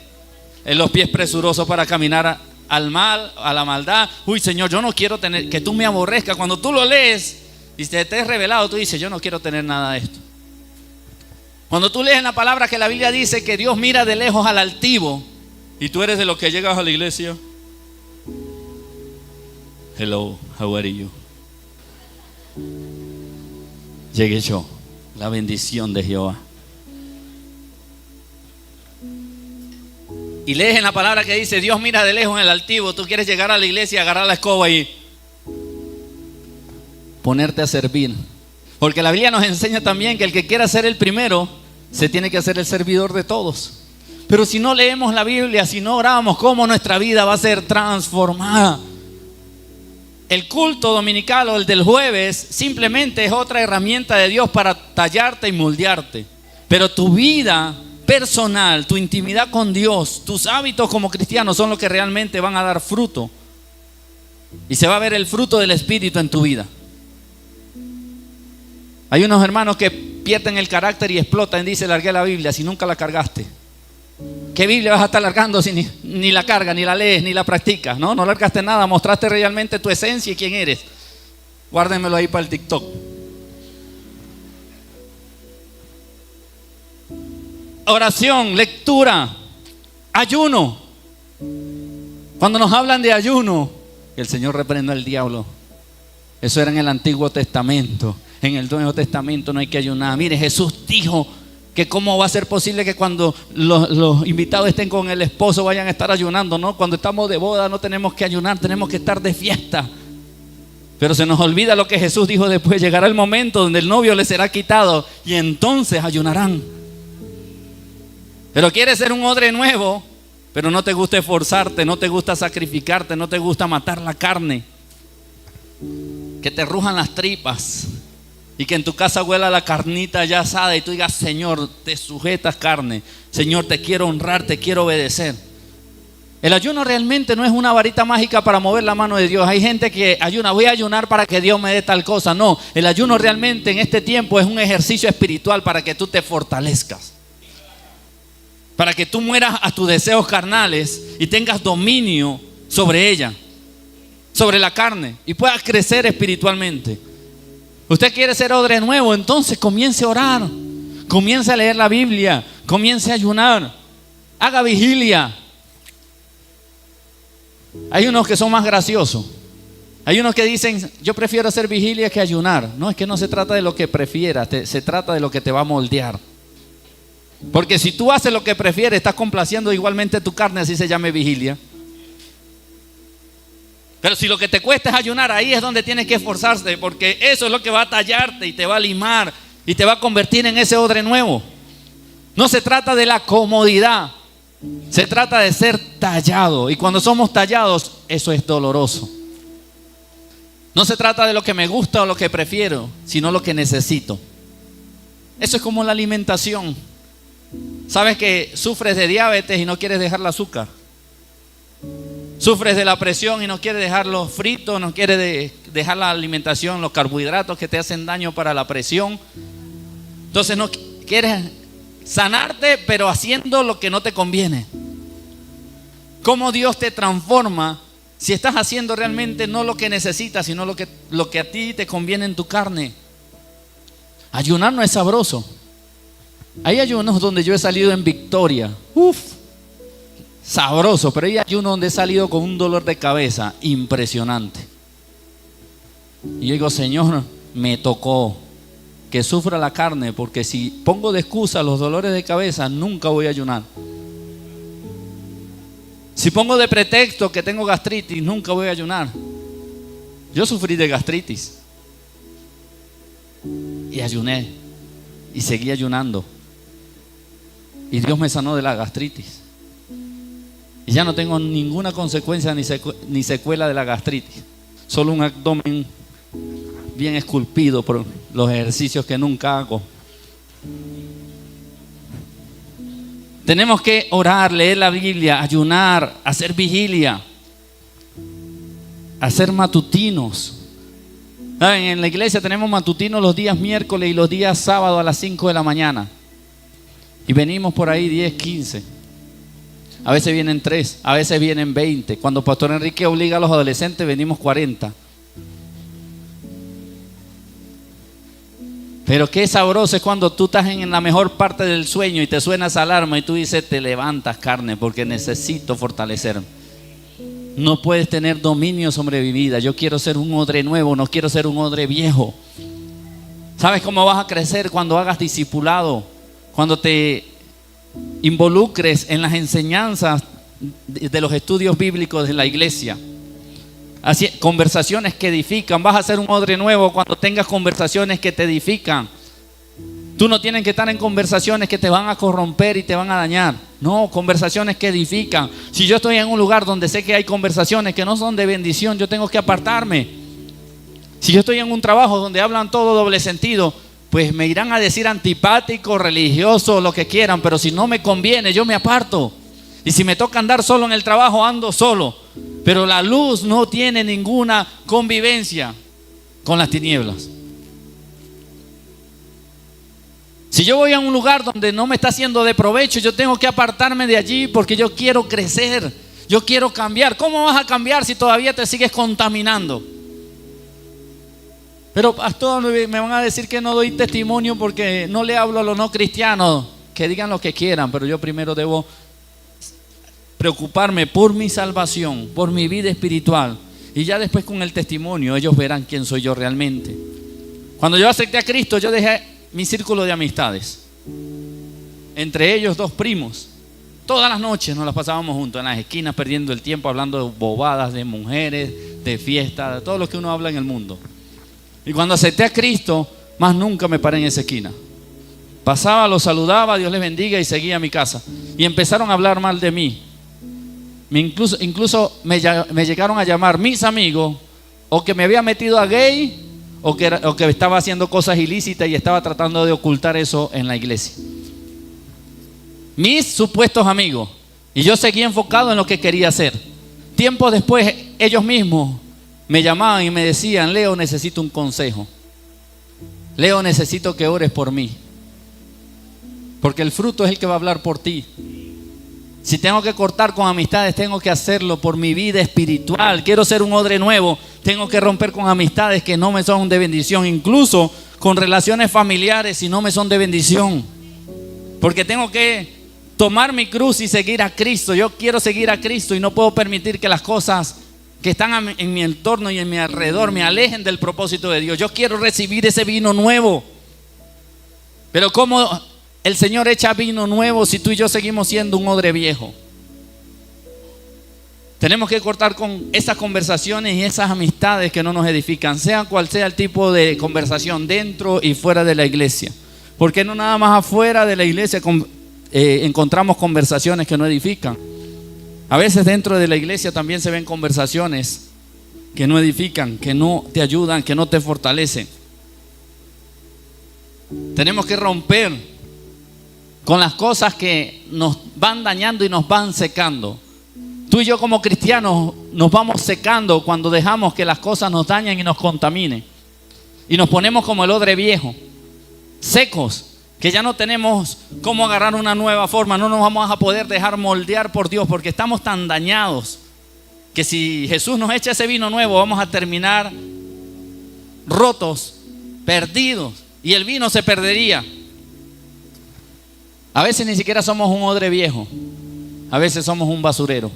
los pies presurosos para caminar al mal, a la maldad. Uy, Señor, yo no quiero tener que tú me aborrezcas. Cuando tú lo lees y te es revelado, tú dices, yo no quiero tener nada de esto. Cuando tú lees en la palabra que la Biblia dice que Dios mira de lejos al altivo y tú eres de los que llegas a la iglesia. Hello, how are you? Llegué yo, la bendición de Jehová. Y lees en la palabra que dice Dios mira de lejos en el altivo. Tú quieres llegar a la iglesia y agarrar la escoba y ponerte a servir. Porque la Biblia nos enseña también que el que quiera ser el primero se tiene que hacer el servidor de todos. Pero si no leemos la Biblia, si no oramos, ¿cómo nuestra vida va a ser transformada? El culto dominical o el del jueves simplemente es otra herramienta de Dios para tallarte y moldearte. Pero tu vida personal, tu intimidad con Dios, tus hábitos como cristiano son los que realmente van a dar fruto. Y se va a ver el fruto del Espíritu en tu vida. Hay unos hermanos que pierden el carácter y explotan. Dice, largué la Biblia si nunca la cargaste. ¿Qué Biblia vas a estar largando si ni la cargas, ni la lees, ni la practicas? No largaste nada, mostraste realmente tu esencia y quién eres. Guárdenmelo ahí para el TikTok. Oración, lectura, ayuno. Cuando nos hablan de ayuno, que el Señor reprenda al diablo. Eso era en el Antiguo Testamento. En el Nuevo Testamento no hay que ayunar. Mire, Jesús dijo que cómo va a ser posible que cuando los invitados estén con el esposo vayan a estar ayunando, ¿no? Cuando estamos de boda no tenemos que ayunar, tenemos que estar de fiesta. Pero se nos olvida lo que Jesús dijo después. Llegará el momento donde el novio le será quitado y entonces ayunarán. Pero quieres ser un odre nuevo, pero no te gusta esforzarte, no te gusta sacrificarte, no te gusta matar la carne, que te rujan las tripas y que en tu casa huela la carnita ya asada y tú digas: Señor, te sujetas carne, Señor, te quiero honrar, te quiero obedecer. El ayuno realmente no es una varita mágica para mover la mano de Dios. Hay gente que ayuna: voy a ayunar para que Dios me dé tal cosa. No, el ayuno realmente en este tiempo es un ejercicio espiritual para que tú te fortalezcas, para que tú mueras a tus deseos carnales y tengas dominio sobre ella, sobre la carne, y puedas crecer espiritualmente. Usted quiere ser odre nuevo, entonces comience a orar, comience a leer la Biblia, comience a ayunar, haga vigilia. Hay unos que son más graciosos. Hay unos que dicen: yo prefiero hacer vigilia que ayunar. No, es que no se trata de lo que prefieras, se trata de lo que te va a moldear. Porque si tú haces lo que prefieres, estás complaciendo igualmente tu carne, así se llame vigilia. Pero si lo que te cuesta es ayunar, ahí es donde tienes que esforzarse, porque eso es lo que va a tallarte y te va a limar y te va a convertir en ese odre nuevo. No se trata de la comodidad, se trata de ser tallado. Y cuando somos tallados, eso es doloroso. No se trata de lo que me gusta o lo que prefiero, sino lo que necesito. Eso es como la alimentación. Sabes que sufres de diabetes y no quieres dejar el azúcar. Sufres de la presión y no quieres dejar los fritos, no quieres dejar la alimentación, los carbohidratos que te hacen daño para la presión. Entonces no quieres sanarte, pero haciendo lo que no te conviene. ¿Cómo Dios te transforma si estás haciendo realmente no lo que necesitas, sino lo que a ti te conviene en tu carne? Ayunar no es sabroso. Hay ayunos donde yo he salido en victoria, sabroso, pero hay ayunos donde he salido con un dolor de cabeza impresionante. Y yo digo: Señor, me tocó que sufra la carne, porque si pongo de excusa los dolores de cabeza, nunca voy a ayunar. Si pongo de pretexto que tengo gastritis, nunca voy a ayunar. Yo sufrí de gastritis y ayuné y seguí ayunando. Y Dios me sanó de la gastritis. Y ya no tengo ninguna consecuencia ni secuela de la gastritis. Solo un abdomen bien esculpido por los ejercicios que nunca hago. Tenemos que orar, leer la Biblia, ayunar, hacer vigilia, hacer matutinos. ¿Saben? En la iglesia tenemos matutinos los días miércoles y los días sábados a las 5 de la mañana. Y venimos por ahí 10, 15. A veces vienen 3, a veces vienen 20. Cuando Pastor Enrique obliga a los adolescentes, venimos 40. Pero qué sabroso es cuando tú estás en la mejor parte del sueño y te suena esa alarma y tú dices: te levantas, carne, porque necesito fortalecerme. No puedes tener dominio sobre mi vida. Yo quiero ser un odre nuevo, no quiero ser un odre viejo. ¿Sabes cómo vas a crecer? Cuando hagas discipulado, cuando te involucres en las enseñanzas de los estudios bíblicos de la iglesia. Así, conversaciones que edifican. Vas a ser un odre nuevo cuando tengas conversaciones que te edifican. Tú no tienes que estar en conversaciones que te van a corromper y te van a dañar. No, conversaciones que edifican. Si yo estoy en un lugar donde sé que hay conversaciones que no son de bendición, yo tengo que apartarme. Si yo estoy en un trabajo donde hablan todo doble sentido, pues me irán a decir antipático, religioso, lo que quieran, pero si no me conviene, yo me aparto. Y si me toca andar solo en el trabajo, ando solo. Pero la luz no tiene ninguna convivencia con las tinieblas. Si yo voy a un lugar donde no me está siendo de provecho, yo tengo que apartarme de allí porque yo quiero crecer, yo quiero cambiar. ¿Cómo vas a cambiar si todavía te sigues contaminando? Pero pastor, me van a decir que no doy testimonio porque no le hablo a los no cristianos. Que digan lo que quieran, pero yo primero debo preocuparme por mi salvación, por mi vida espiritual. Y ya después con el testimonio ellos verán quién soy yo realmente. Cuando yo acepté a Cristo, yo dejé mi círculo de amistades. Entre ellos 2 primos. Todas las noches nos las pasábamos juntos en las esquinas, perdiendo el tiempo, hablando de bobadas, de mujeres, de fiestas, de todo lo que uno habla en el mundo. Y cuando acepté a Cristo, más nunca me paré en esa esquina. Pasaba, los saludaba, Dios les bendiga, y seguía a mi casa. Y empezaron a hablar mal de mí. Incluso me llegaron a llamar mis amigos, o que me había metido a gay, o que estaba haciendo cosas ilícitas y estaba tratando de ocultar eso en la iglesia. Mis supuestos amigos. Y yo seguía enfocado en lo que quería hacer. Tiempo después, ellos mismos me llamaban y me decían: Leo, necesito un consejo. Leo, necesito que ores por mí. Porque el fruto es el que va a hablar por ti. Si tengo que cortar con amistades, tengo que hacerlo por mi vida espiritual. Quiero ser un odre nuevo, tengo que romper con amistades que no me son de bendición. Incluso con relaciones familiares si no me son de bendición. Porque tengo que tomar mi cruz y seguir a Cristo. Yo quiero seguir a Cristo y no puedo permitir que las cosas que están en mi entorno y en mi alrededor me alejen del propósito de Dios. Yo quiero recibir ese vino nuevo. Pero ¿cómo el Señor echa vino nuevo si tú y yo seguimos siendo un odre viejo? Tenemos que cortar con esas conversaciones y esas amistades que no nos edifican, sea cual sea el tipo de conversación, dentro y fuera de la iglesia. Porque no nada más afuera de la iglesia encontramos conversaciones que no edifican. A veces dentro de la iglesia también se ven conversaciones que no edifican, que no te ayudan, que no te fortalecen. Tenemos que romper con las cosas que nos van dañando y nos van secando. Tú y yo como cristianos nos vamos secando cuando dejamos que las cosas nos dañen y nos contaminen. Y nos ponemos como el odre viejo, secos, que ya no tenemos cómo agarrar una nueva forma. No nos vamos a poder dejar moldear por Dios porque estamos tan dañados que si Jesús nos echa ese vino nuevo vamos a terminar rotos, perdidos, y el vino se perdería. A veces ni siquiera somos un odre viejo, a veces somos un basurero,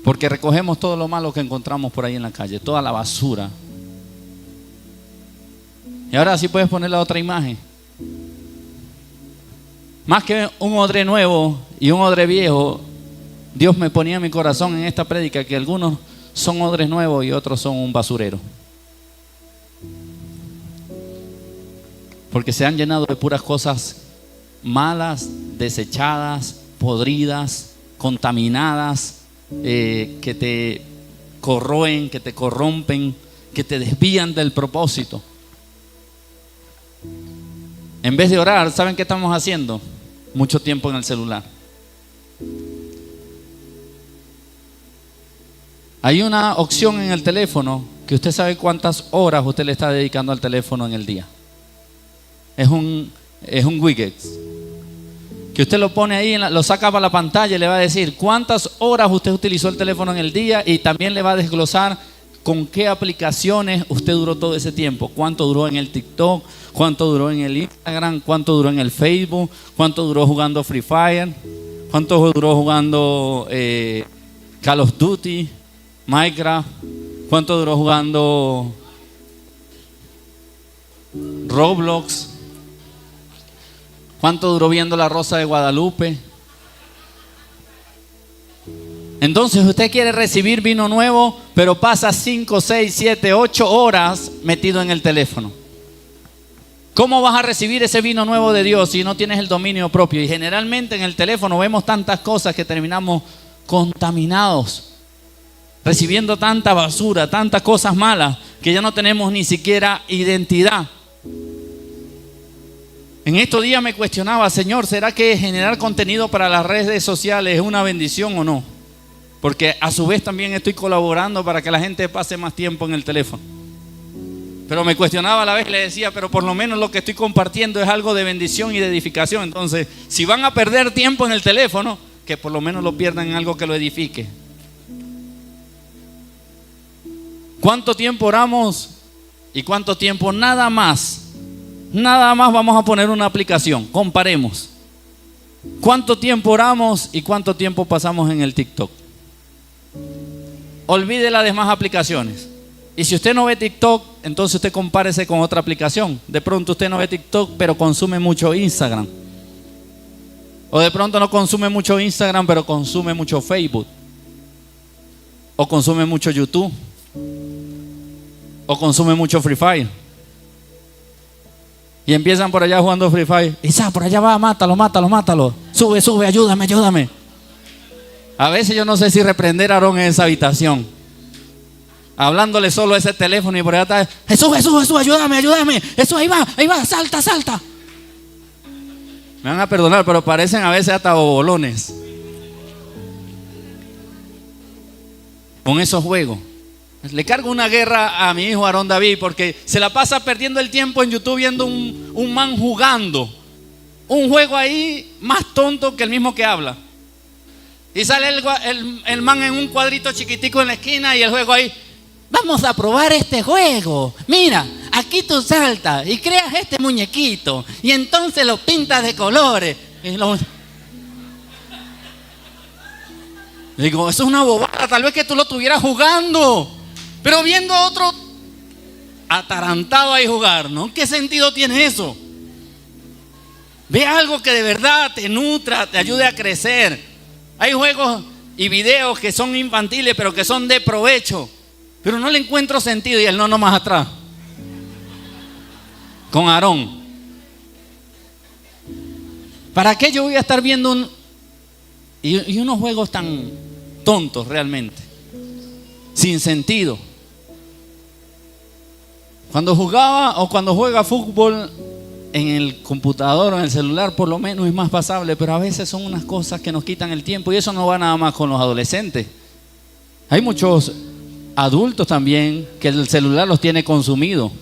porque recogemos todo lo malo que encontramos por ahí en la calle, toda la basura. Y ahora sí puedes poner la otra imagen. Más que un odre nuevo y un odre viejo, Dios me ponía en mi corazón en esta prédica que algunos son odres nuevos y otros son un basurero. Porque se han llenado de puras cosas malas, desechadas, podridas, contaminadas, que te corroen, que te corrompen, que te desvían del propósito. En vez de orar, ¿saben qué estamos haciendo? Mucho tiempo en el celular. Hay una opción en el teléfono que usted sabe cuántas horas usted le está dedicando al teléfono en el día. Es un widget que usted lo pone ahí, lo saca para la pantalla y le va a decir cuántas horas usted utilizó el teléfono en el día, y también le va a desglosar con qué aplicaciones usted duró todo ese tiempo. Cuánto duró en el TikTok, cuánto duró en el Instagram, cuánto duró en el Facebook, cuánto duró jugando Free Fire, cuánto duró jugando Call of Duty, Minecraft, cuánto duró jugando Roblox, cuánto duró viendo La Rosa de Guadalupe. Entonces usted quiere recibir vino nuevo, pero pasa 5, 6, 7, 8 horas metido en el teléfono. ¿Cómo vas a recibir ese vino nuevo de Dios si no tienes el dominio propio? Y generalmente en el teléfono vemos tantas cosas que terminamos contaminados, recibiendo tanta basura, tantas cosas malas, que ya no tenemos ni siquiera identidad. En estos días me cuestionaba: Señor, ¿será que generar contenido para las redes sociales es una bendición o no? Porque a su vez también estoy colaborando para que la gente pase más tiempo en el teléfono. Pero me cuestionaba a la vez y le decía, pero por lo menos lo que estoy compartiendo es algo de bendición y de edificación. Entonces, si van a perder tiempo en el teléfono, que por lo menos lo pierdan en algo que lo edifique. ¿Cuánto tiempo oramos y cuánto tiempo nada más? Nada más vamos a poner una aplicación, comparemos. ¿Cuánto tiempo oramos y cuánto tiempo pasamos en el TikTok? Olvide las demás aplicaciones. Y si usted no ve TikTok, entonces usted compárese con otra aplicación. De pronto usted no ve TikTok, pero consume mucho Instagram. O de pronto no consume mucho Instagram, pero consume mucho Facebook. O consume mucho YouTube. O consume mucho Free Fire. Y empiezan por allá jugando Free Fire. Isa, por allá va, mátalo. Sube, ayúdame. A veces yo no sé si reprender a Aarón en esa habitación. Hablándole solo a ese teléfono y por allá está. Jesús, ayúdame. Jesús, ahí va, salta. Me van a perdonar, pero parecen a veces hasta bobolones. Con esos juegos. Le cargo una guerra a mi hijo Aarón David porque se la pasa perdiendo el tiempo en YouTube viendo un man jugando. Un juego ahí más tonto que el mismo que habla. Y sale el man en un cuadrito chiquitico en la esquina y el juego ahí. Vamos a probar este juego. Mira, aquí tú saltas y creas este muñequito y entonces lo pintas de colores. Digo, eso es una bobada. Tal vez que tú lo estuvieras jugando, pero viendo a otro atarantado ahí jugar, ¿no? ¿Qué sentido tiene eso? Ve algo que de verdad te nutra, te ayude a crecer. Hay juegos y videos que son infantiles, pero que son de provecho. Pero no le encuentro sentido. Y él no más atrás. Con Aarón. ¿Para qué yo voy a estar viendo unos juegos tan tontos realmente? Sin sentido. Cuando jugaba o cuando juega fútbol en el computador o en el celular, por lo menos es más pasable. Pero a veces son unas cosas que nos quitan el tiempo. Y eso no va nada más con los adolescentes. Hay muchos adultos también que el celular los tiene consumidos.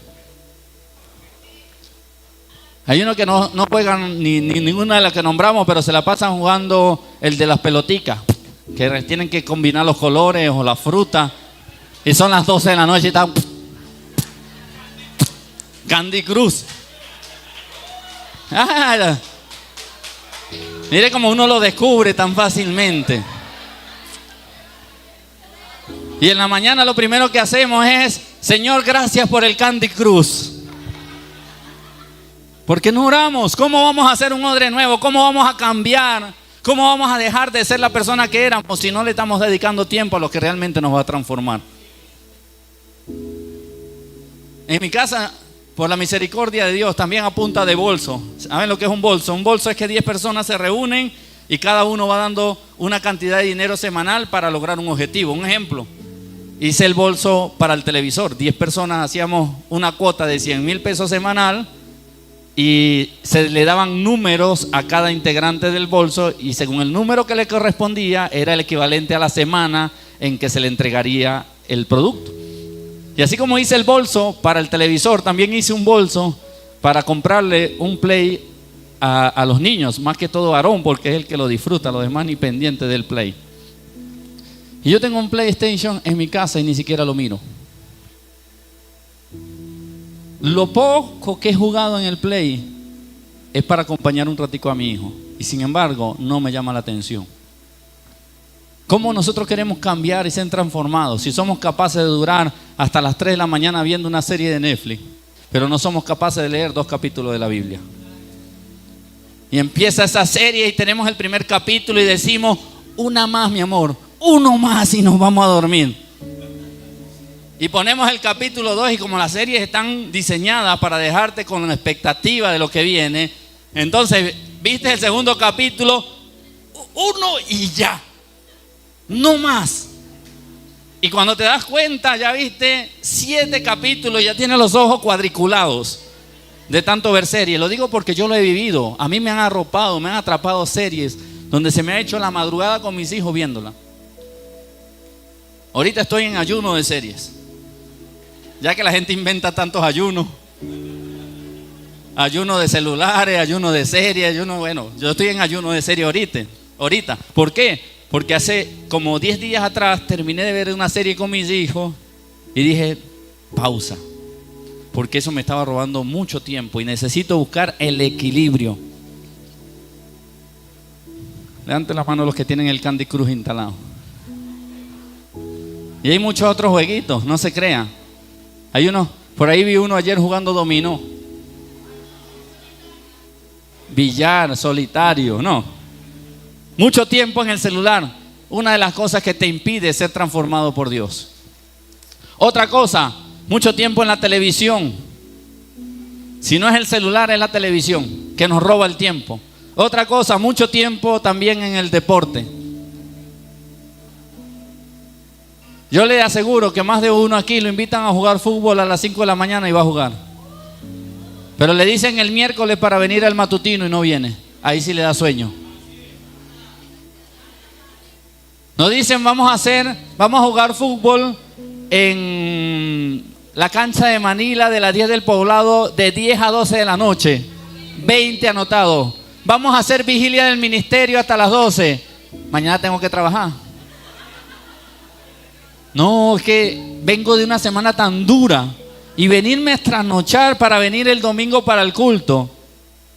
Hay unos que no juegan ni ninguna de las que nombramos, pero se la pasan jugando el de las peloticas, que tienen que combinar los colores o las frutas, y son las 12 de la noche y están Candy Crush. Mire cómo uno lo descubre tan fácilmente. Y en la mañana lo primero que hacemos es: Señor, gracias por el Candy Crush. ¿Por qué no oramos? ¿Cómo vamos a hacer un odre nuevo? ¿Cómo vamos a cambiar? ¿Cómo vamos a dejar de ser la persona que éramos si no le estamos dedicando tiempo a lo que realmente nos va a transformar? En mi casa, por la misericordia de Dios, también a punta de bolso. ¿Saben lo que es un bolso? Un bolso es que 10 personas se reúnen y cada uno va dando una cantidad de dinero semanal para lograr un objetivo. Un ejemplo: hice el bolso para el televisor. 10 personas hacíamos una cuota de 100,000 pesos semanal y se le daban números a cada integrante del bolso y según el número que le correspondía era el equivalente a la semana en que se le entregaría el producto. Y así como hice el bolso para el televisor, también hice un bolso para comprarle un Play a los niños, más que todo a Aarón, porque es el que lo disfruta, los demás ni pendiente del Play. Y yo tengo un PlayStation en mi casa y ni siquiera lo miro. Lo poco que he jugado en el Play es para acompañar un ratico a mi hijo. Y sin embargo, no me llama la atención. ¿Cómo nosotros queremos cambiar y ser transformados si somos capaces de durar hasta las 3 de la mañana viendo una serie de Netflix, pero no somos capaces de leer 2 capítulos de la Biblia? Y empieza esa serie y tenemos el primer capítulo y decimos: una más, mi amor, uno más y nos vamos a dormir. Y ponemos el capítulo 2 y como las series están diseñadas para dejarte con la expectativa de lo que viene, entonces viste el segundo capítulo, uno y ya, no más. Y cuando te das cuenta ya viste 7 capítulos, ya tienes los ojos cuadriculados de tanto ver series. Lo digo porque yo lo he vivido. A mí me han arropado, me han atrapado series donde se me ha hecho la madrugada con mis hijos viéndola. Ahorita estoy en ayuno de series. Ya que la gente inventa tantos ayunos. Ayuno de celulares, ayuno de serie, bueno, yo estoy en ayuno de serie ahorita. ¿Por qué? Porque hace como 10 días atrás terminé de ver una serie con mis hijos y dije, pausa, porque eso me estaba robando mucho tiempo y necesito buscar el equilibrio. Levanten las manos los que tienen el Candy Crush instalado. Y hay muchos otros jueguitos, no se crean. Por ahí vi uno ayer jugando dominó. Billar, solitario, no. Mucho tiempo en el celular, una de las cosas que te impide ser transformado por Dios. Otra cosa, mucho tiempo en la televisión. Si no es el celular, es la televisión, que nos roba el tiempo. Otra cosa, mucho tiempo también en el deporte. Yo le aseguro que más de uno aquí lo invitan a jugar fútbol a las 5 de la mañana y va a jugar. Pero le dicen el miércoles para venir al matutino y no viene. Ahí sí le da sueño. Nos dicen vamos a jugar fútbol en la cancha de Manila de las 10 del Poblado de 10 a 12 de la noche. 20 anotados. Vamos a hacer vigilia del ministerio hasta las 12. Mañana tengo que trabajar. No, es que vengo de una semana tan dura. Y venirme a trasnochar para venir el domingo para el culto,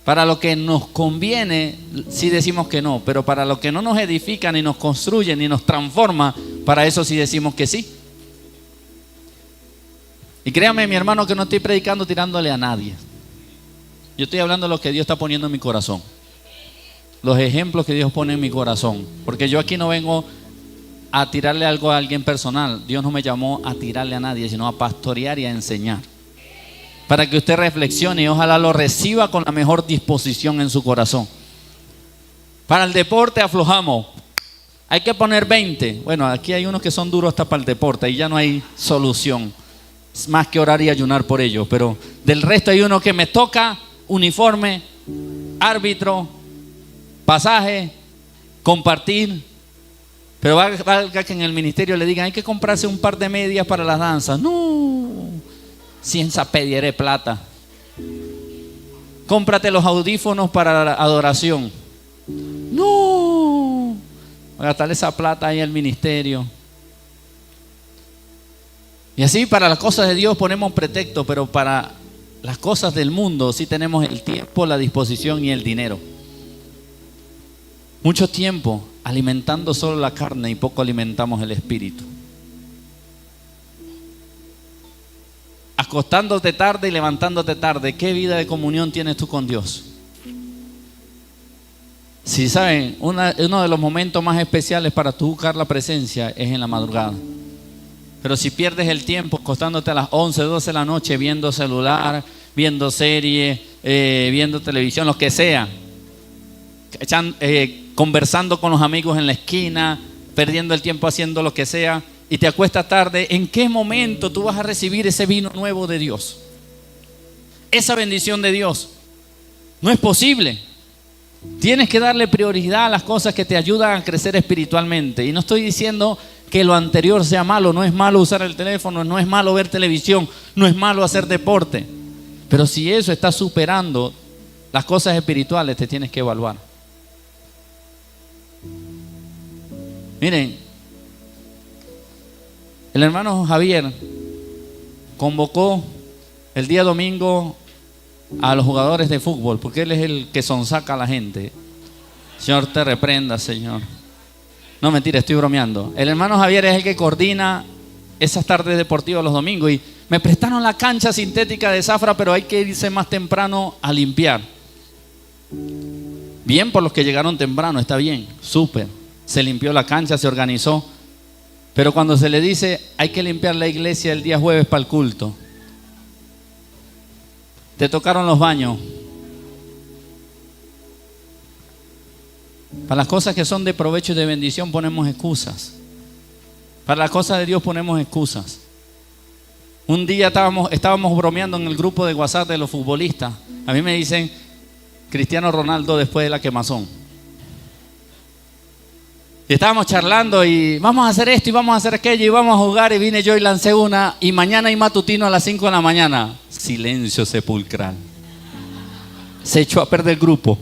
para lo que nos conviene, sí decimos que no, pero para lo que no nos edifica, ni nos construye, ni nos transforma, para eso sí decimos que sí. Y créame, mi hermano, que no estoy predicando tirándole a nadie. Yo estoy hablando de lo que Dios está poniendo en mi corazón. Los ejemplos que Dios pone en mi corazón. Porque yo aquí no vengo a tirarle algo a alguien personal. Dios no me llamó a tirarle a nadie, sino a pastorear y a enseñar. Para que usted reflexione y ojalá lo reciba con la mejor disposición en su corazón. Para el deporte aflojamos. Hay que poner 20. Bueno, aquí hay unos que son duros hasta para el deporte. Ahí ya no hay solución. Es más que orar y ayunar por ellos. Pero del resto hay uno que me toca uniforme, árbitro, pasaje, compartir. Pero valga que en el ministerio le digan, hay que comprarse un par de medias para las danzas. No, ciencia pediré plata. Cómprate los audífonos para la adoración. No, voy a gastarle esa plata ahí al ministerio. Y así para las cosas de Dios ponemos pretexto, pero para las cosas del mundo sí tenemos el tiempo, la disposición y el dinero. Mucho tiempo alimentando solo la carne y poco alimentamos el espíritu. Acostándote tarde y levantándote tarde. ¿Qué vida de comunión tienes tú con Dios? Si saben, uno de los momentos más especiales para tú buscar la presencia es en la madrugada. Pero si pierdes el tiempo acostándote a las 11, 12 de la noche viendo celular, viendo serie, viendo televisión, lo que sea, conversando con los amigos en la esquina, perdiendo el tiempo haciendo lo que sea, y te acuestas tarde, ¿en qué momento tú vas a recibir ese vino nuevo de Dios? Esa bendición de Dios. No es posible. Tienes que darle prioridad a las cosas que te ayudan a crecer espiritualmente. Y no estoy diciendo que lo anterior sea malo. No es malo usar el teléfono, no es malo ver televisión, no es malo hacer deporte. Pero si eso está superando las cosas espirituales, te tienes que evaluar. Miren, el hermano Javier convocó el día domingo a los jugadores de fútbol, porque él es el que sonsaca a la gente. Señor, te reprenda, Señor. No, mentira, estoy bromeando. El hermano Javier es el que coordina esas tardes deportivas los domingos. Y me prestaron la cancha sintética de Zafra, pero hay que irse más temprano a limpiar. Bien por los que llegaron temprano, está bien, súper. Se limpió la cancha, se organizó. Pero cuando se le dice, hay que limpiar la iglesia el día jueves para el culto, te tocaron los baños. Para las cosas que son de provecho y de bendición ponemos excusas. Para las cosas de Dios ponemos excusas. Un día estábamos bromeando en el grupo de WhatsApp de los futbolistas. A mí me dicen Cristiano Ronaldo después de la quemazón. Y estábamos charlando y vamos a hacer esto y vamos a hacer aquello y vamos a jugar, y vine yo y lancé una, y mañana hay matutino a las 5 de la mañana. Silencio sepulcral. Se echó a perder el grupo.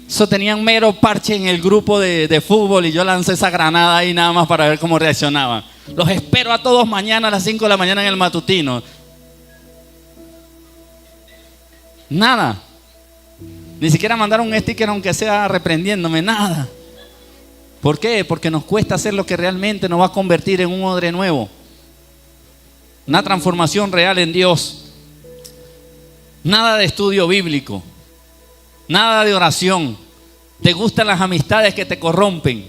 Eso tenían mero parche en el grupo de fútbol, y yo lancé esa granada ahí nada más para ver cómo reaccionaban. Los espero a todos mañana a las 5 de la mañana en el matutino. Nada. Ni siquiera mandaron un sticker aunque sea reprendiéndome, nada. ¿Por qué? Porque nos cuesta hacer lo que realmente nos va a convertir en un odre nuevo. Una transformación real en Dios. Nada de estudio bíblico. Nada de oración. Te gustan las amistades que te corrompen.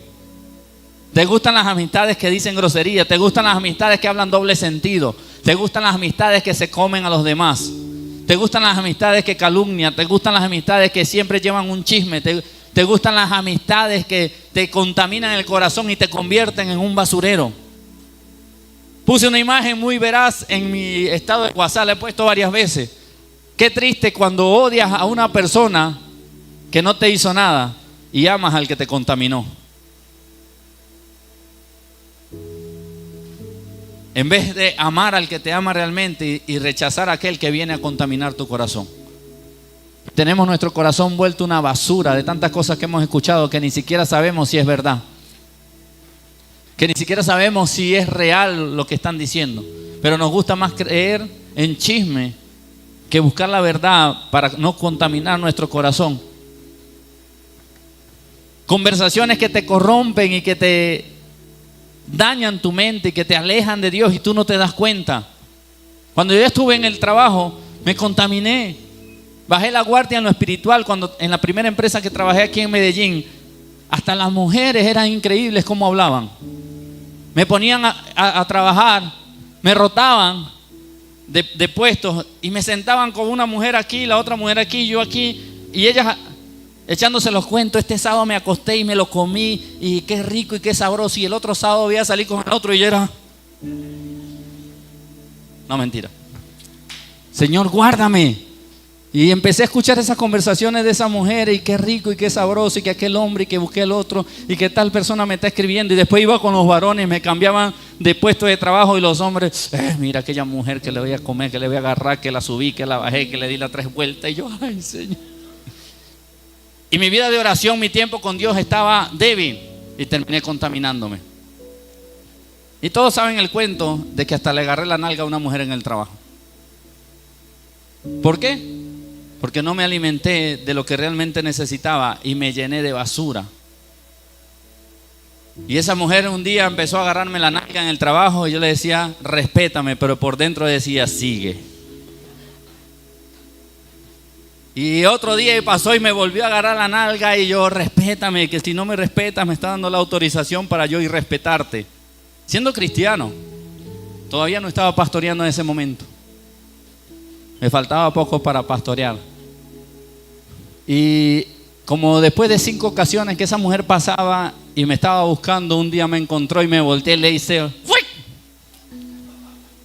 Te gustan las amistades que dicen grosería. Te gustan las amistades que hablan doble sentido. Te gustan las amistades que se comen a los demás. Te gustan las amistades que calumnian. Te gustan las amistades que siempre llevan un chisme. Te gustan las amistades que te contaminan el corazón y te convierten en un basurero. Puse una imagen muy veraz en mi estado de WhatsApp. La he puesto varias veces. Qué triste cuando odias a una persona que no te hizo nada y amas al que te contaminó. En vez de amar al que te ama realmente y rechazar a aquel que viene a contaminar tu corazón. Tenemos nuestro corazón vuelto una basura de tantas cosas que hemos escuchado que ni siquiera sabemos si es verdad. Que ni siquiera sabemos si es real lo que están diciendo. Pero nos gusta más creer en chisme que buscar la verdad para no contaminar nuestro corazón. Conversaciones que te corrompen y que te dañan tu mente y que te alejan de Dios y tú no te das cuenta. Cuando yo estuve en el trabajo, me contaminé. Bajé la guardia en lo espiritual. Cuando en la primera empresa que trabajé aquí en Medellín, hasta las mujeres eran increíbles cómo hablaban. Me ponían a trabajar, me rotaban de puestos y me sentaban con una mujer aquí, la otra mujer aquí, yo aquí, y ellas echándose los cuentos. Este sábado me acosté y me lo comí y qué rico y qué sabroso, y el otro sábado voy a salir con el otro y yo era... No, mentira. Señor, guárdame. Y empecé a escuchar esas conversaciones de esa mujer, y qué rico y qué sabroso, y que aquel hombre, y que busqué el otro, y que tal persona me está escribiendo. Y después iba con los varones, me cambiaban de puesto de trabajo, y los hombres, mira aquella mujer que le voy a comer, que le voy a agarrar, que la subí, que la bajé, que le di las 3 vueltas. Y yo, ay Señor. Y mi vida de oración, mi tiempo con Dios estaba débil, y terminé contaminándome. Y todos saben el cuento de que hasta le agarré la nalga a una mujer en el trabajo. ¿Por qué? Porque no me alimenté de lo que realmente necesitaba y me llené de basura. Y esa mujer un día empezó a agarrarme la nalga en el trabajo y yo le decía, respétame, pero por dentro decía, sigue. Y otro día pasó y me volvió a agarrar la nalga y yo, respétame, que si no me respetas me está dando la autorización para yo ir respetarte. Siendo cristiano, todavía no estaba pastoreando en ese momento. Me faltaba poco para pastorear. Y como después de 5 ocasiones que esa mujer pasaba y me estaba buscando, un día me encontró y me volteé y le hice, ¡fui!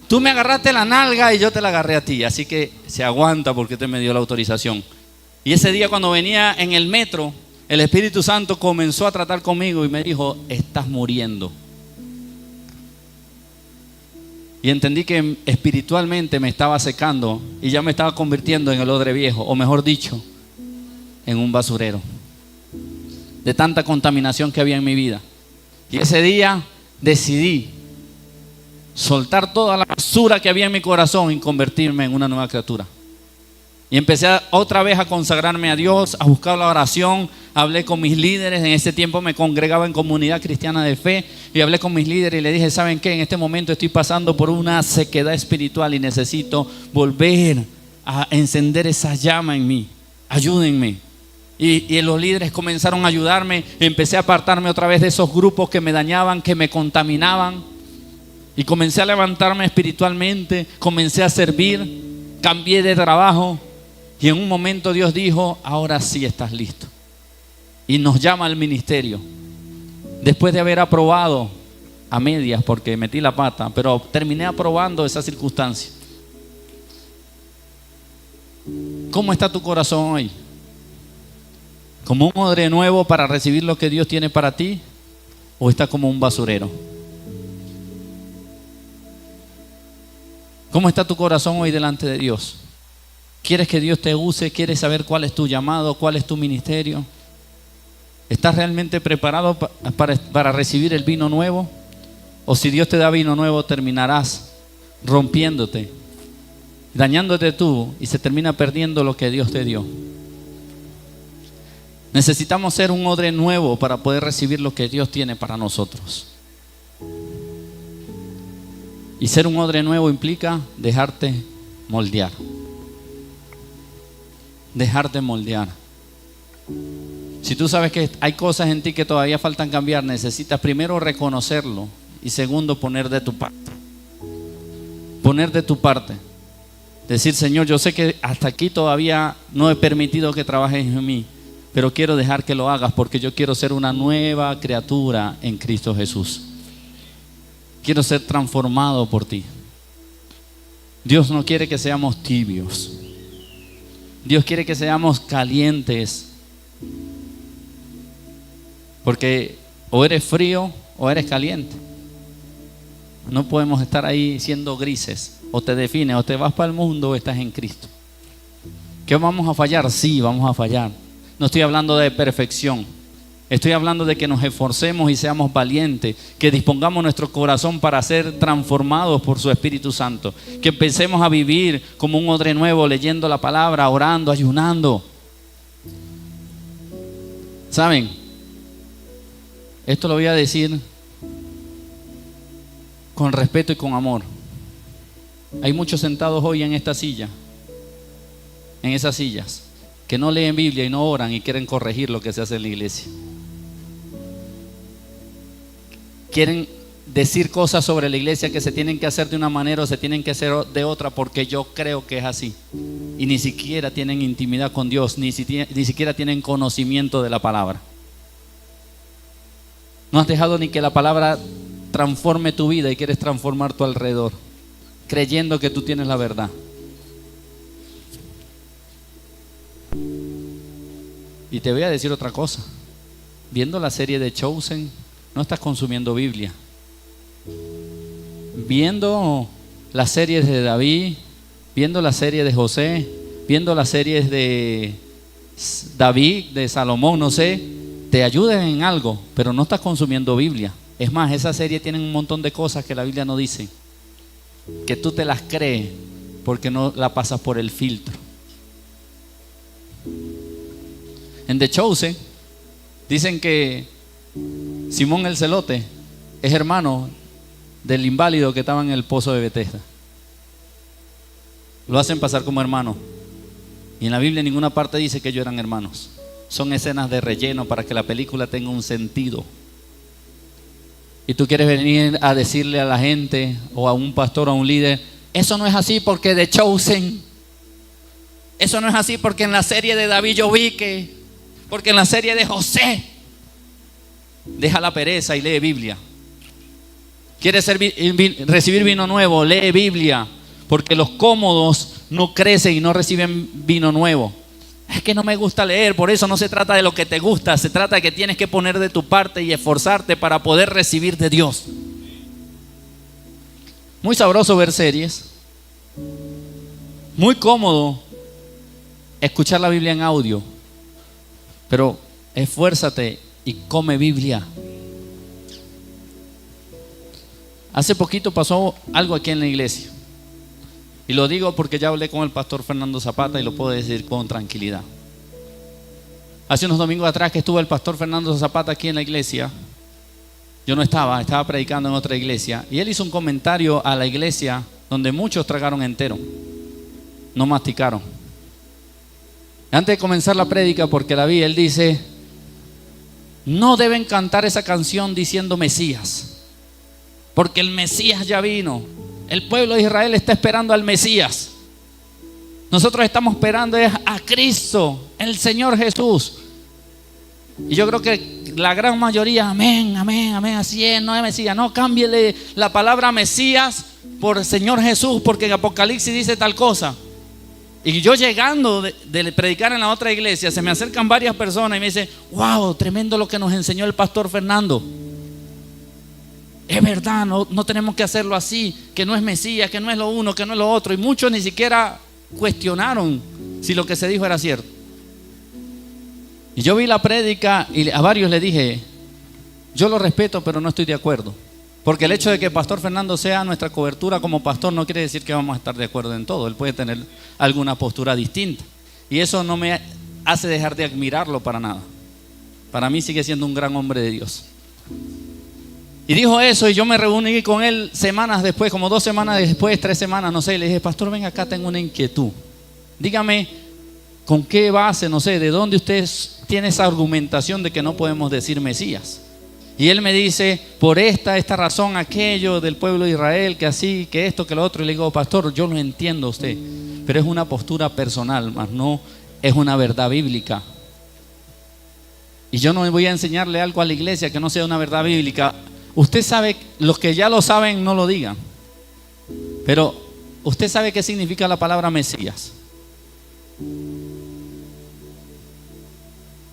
Tú me agarraste la nalga y yo te la agarré a ti, así que se aguanta porque te me dio la autorización. Y ese día cuando venía en el metro, el Espíritu Santo comenzó a tratar conmigo y me dijo, estás muriendo. Y entendí que espiritualmente me estaba secando y ya me estaba convirtiendo en el odre viejo, o mejor dicho, en un basurero. De tanta contaminación que había en mi vida. Y ese día decidí soltar toda la basura que había en mi corazón y convertirme en una nueva criatura. Y empecé otra vez a consagrarme a Dios, a buscar la oración. Hablé con mis líderes. En ese tiempo me congregaba en Comunidad Cristiana de Fe. Y hablé con mis líderes y le dije, ¿saben qué? En este momento estoy pasando por una sequedad espiritual y necesito volver a encender esa llama en mí. Ayúdenme. Y los líderes comenzaron a ayudarme. Empecé a apartarme otra vez de esos grupos que me dañaban, que me contaminaban. Y comencé a levantarme espiritualmente. Comencé a servir. Cambié de trabajo. Y en un momento Dios dijo, ahora sí estás listo. Y nos llama al ministerio. Después de haber aprobado a medias, porque metí la pata, pero terminé aprobando esa circunstancia. ¿Cómo está tu corazón hoy? ¿Como un odre nuevo para recibir lo que Dios tiene para ti? o está como un basurero? ¿Cómo está tu corazón hoy delante de Dios? ¿Quieres que Dios te use? ¿Quieres saber cuál es tu llamado? ¿Cuál es tu ministerio? ¿Estás realmente preparado para recibir el vino nuevo? O si Dios te da vino nuevo, terminarás rompiéndote, dañándote tú, y se termina perdiendo lo que Dios te dio. Necesitamos ser un odre nuevo para poder recibir lo que Dios tiene para nosotros. Y ser un odre nuevo implica dejarte moldear. Dejarte moldear. Si tú sabes que hay cosas en ti que todavía faltan cambiar, necesitas primero reconocerlo y segundo poner de tu parte. Poner de tu parte. Decir: Señor, yo sé que hasta aquí todavía no he permitido que trabajes en mí, pero quiero dejar que lo hagas porque yo quiero ser una nueva criatura en Cristo Jesús. Quiero ser transformado por ti. Dios no quiere que seamos tibios. Dios quiere que seamos calientes. Porque o eres frío o eres caliente. No podemos estar ahí siendo grises. O te defines, o te vas para el mundo o estás en Cristo. ¿Que vamos a fallar? Sí, vamos a fallar. No estoy hablando de perfección. Estoy hablando de que nos esforcemos y seamos valientes, que dispongamos nuestro corazón para ser transformados por su Espíritu Santo, que empecemos a vivir como un odre nuevo, leyendo la palabra, orando, ayunando. ¿Saben? Esto lo voy a decir con respeto y con amor. Hay muchos sentados hoy en esta silla, en esas sillas, que no leen Biblia y no oran y quieren corregir lo que se hace en la iglesia. Quieren decir cosas sobre la iglesia que se tienen que hacer de una manera o se tienen que hacer de otra porque yo creo que es así. Y ni siquiera tienen intimidad con Dios, ni siquiera tienen conocimiento de la palabra. No has dejado ni que la palabra transforme tu vida y quieres transformar tu alrededor, creyendo que tú tienes la verdad. Y te voy a decir otra cosa. Viendo la serie de Chosen, no estás consumiendo Biblia. Viendo las series de David, viendo la serie de José, viendo las series de David, de Salomón, no sé, te ayudan en algo, pero no estás consumiendo Biblia. Es más, esas series tienen un montón de cosas que la Biblia no dice, que tú te las crees porque no la pasas por el filtro. En The Chosen dicen que Simón el Celote es hermano del inválido que estaba en el pozo de Betesda. Lo hacen pasar como hermano. Y en la Biblia en ninguna parte dice que ellos eran hermanos. Son escenas de relleno para que la película tenga un sentido. Y tú quieres venir a decirle a la gente o a un pastor o a un líder: eso no es así porque The Chosen. Eso no es así porque en la serie de David yo vi que, porque en la serie de José. Deja la pereza y lee Biblia. ¿Quieres recibir vino nuevo? Lee Biblia. Porque los cómodos no crecen y no reciben vino nuevo. Es que no me gusta leer. Por eso no se trata de lo que te gusta. Se trata de que tienes que poner de tu parte y esforzarte para poder recibir de Dios. Muy sabroso ver series. Muy cómodo escuchar la Biblia en audio. Pero esfuérzate y come Biblia. Hace poquito pasó algo aquí en la iglesia. Y lo digo porque ya hablé con el pastor Fernando Zapata y lo puedo decir con tranquilidad. Hace unos domingos atrás que estuvo el pastor Fernando Zapata aquí en la iglesia, yo no estaba predicando en otra iglesia, y él hizo un comentario a la iglesia donde muchos tragaron entero, no masticaron. Antes de comenzar la prédica, porque la vi, él dice: no deben cantar esa canción diciendo Mesías, porque el Mesías ya vino. El pueblo de Israel está esperando al Mesías. Nosotros estamos esperando a Cristo, el Señor Jesús. Y yo creo que la gran mayoría, amén, amén, amén, así es, no es Mesías. No, cámbiele la palabra Mesías por Señor Jesús, porque en Apocalipsis dice tal cosa. Y yo llegando de predicar en la otra iglesia, se me acercan varias personas y me dicen: wow, tremendo lo que nos enseñó el pastor Fernando. es verdad, no tenemos que hacerlo así, que no es Mesías, que no es lo uno, que no es lo otro. Y muchos ni siquiera cuestionaron si lo que se dijo era cierto. Y yo vi la prédica y a varios le dije, yo lo respeto, pero no estoy de acuerdo. Porque el hecho de que Pastor Fernando sea nuestra cobertura como pastor no quiere decir que vamos a estar de acuerdo en todo. Él puede tener alguna postura distinta. Y eso no me hace dejar de admirarlo para nada. Para mí sigue siendo un gran hombre de Dios. Y dijo eso y yo me reuní con él semanas después, como 2 semanas después, 3 semanas, no sé. Y le dije, pastor, ven acá, tengo una inquietud. Dígame, ¿con qué base, no sé, de dónde usted tiene esa argumentación de que no podemos decir Mesías? Y él me dice, por esta razón, aquello del pueblo de Israel, que así, que esto, que lo otro. Y le digo, pastor, yo lo entiendo a usted, pero es una postura personal, más no es una verdad bíblica. Y yo no voy a enseñarle algo a la iglesia que no sea una verdad bíblica. Usted sabe, los que ya lo saben no lo digan, pero usted sabe qué significa la palabra Mesías.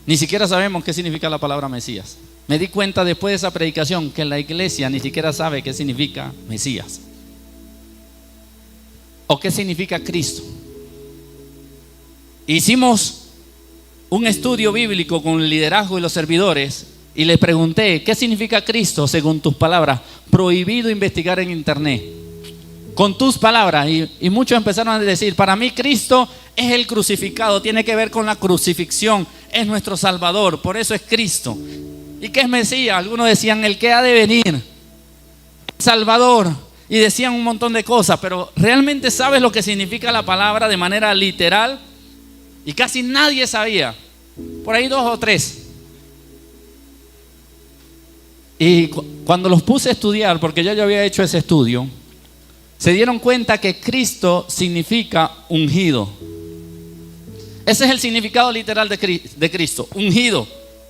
Ni siquiera sabemos qué significa la palabra Mesías. Me di cuenta después de esa predicación que la iglesia ni siquiera sabe qué significa Mesías o qué significa Cristo. Hicimos un estudio bíblico con el liderazgo y los servidores y les pregunté, ¿qué significa Cristo según tus palabras? Prohibido investigar en internet. Con tus palabras. Y muchos empezaron a decir, para mí Cristo es el crucificado, tiene que ver con la crucifixión, es nuestro Salvador, por eso es Cristo. ¿Y qué es Mesías? Algunos decían el que ha de venir, Salvador, y decían un montón de cosas, pero ¿realmente sabes lo que significa la palabra de manera literal? Y casi nadie sabía, por ahí 2 o 3. Y cuando los puse a estudiar, porque yo había hecho ese estudio, se dieron cuenta que Cristo significa ungido. Ese es el significado literal de Cristo, ungido.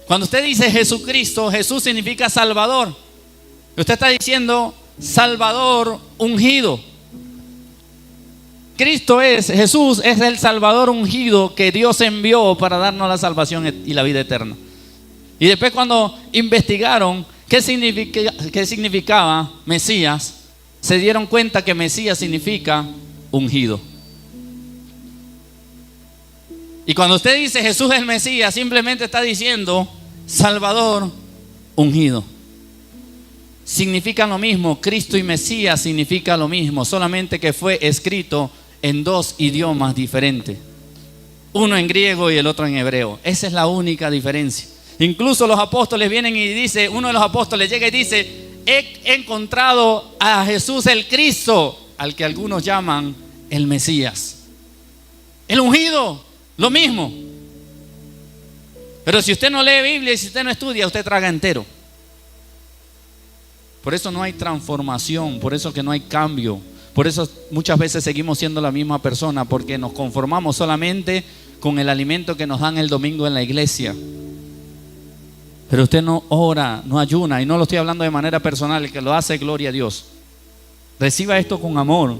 Cuando usted dice Jesucristo, Jesús significa Salvador. Usted está diciendo Salvador ungido. Jesús es el Salvador ungido que Dios envió para darnos la salvación y la vida eterna. Y después cuando investigaron qué significaba Mesías, se dieron cuenta que Mesías significa ungido. Y cuando usted dice Jesús es el Mesías, simplemente está diciendo Salvador ungido. Significan lo mismo, Cristo y Mesías significa lo mismo, solamente que fue escrito en 2 idiomas diferentes. Uno en griego y el otro en hebreo. Esa es la única diferencia. Incluso los apóstoles vienen y dice, uno de los apóstoles llega y dice, he encontrado a Jesús el Cristo, al que algunos llaman el Mesías. El ungido, lo mismo. Pero si usted no lee Biblia y si usted no estudia, usted traga entero. Por eso no hay transformación, por eso que no hay cambio. Por eso muchas veces seguimos siendo la misma persona, porque nos conformamos solamente con el alimento que nos dan el domingo en la iglesia. Pero usted no ora, no ayuna, y no lo estoy hablando de manera personal, el que lo hace, gloria a Dios. Reciba esto con amor.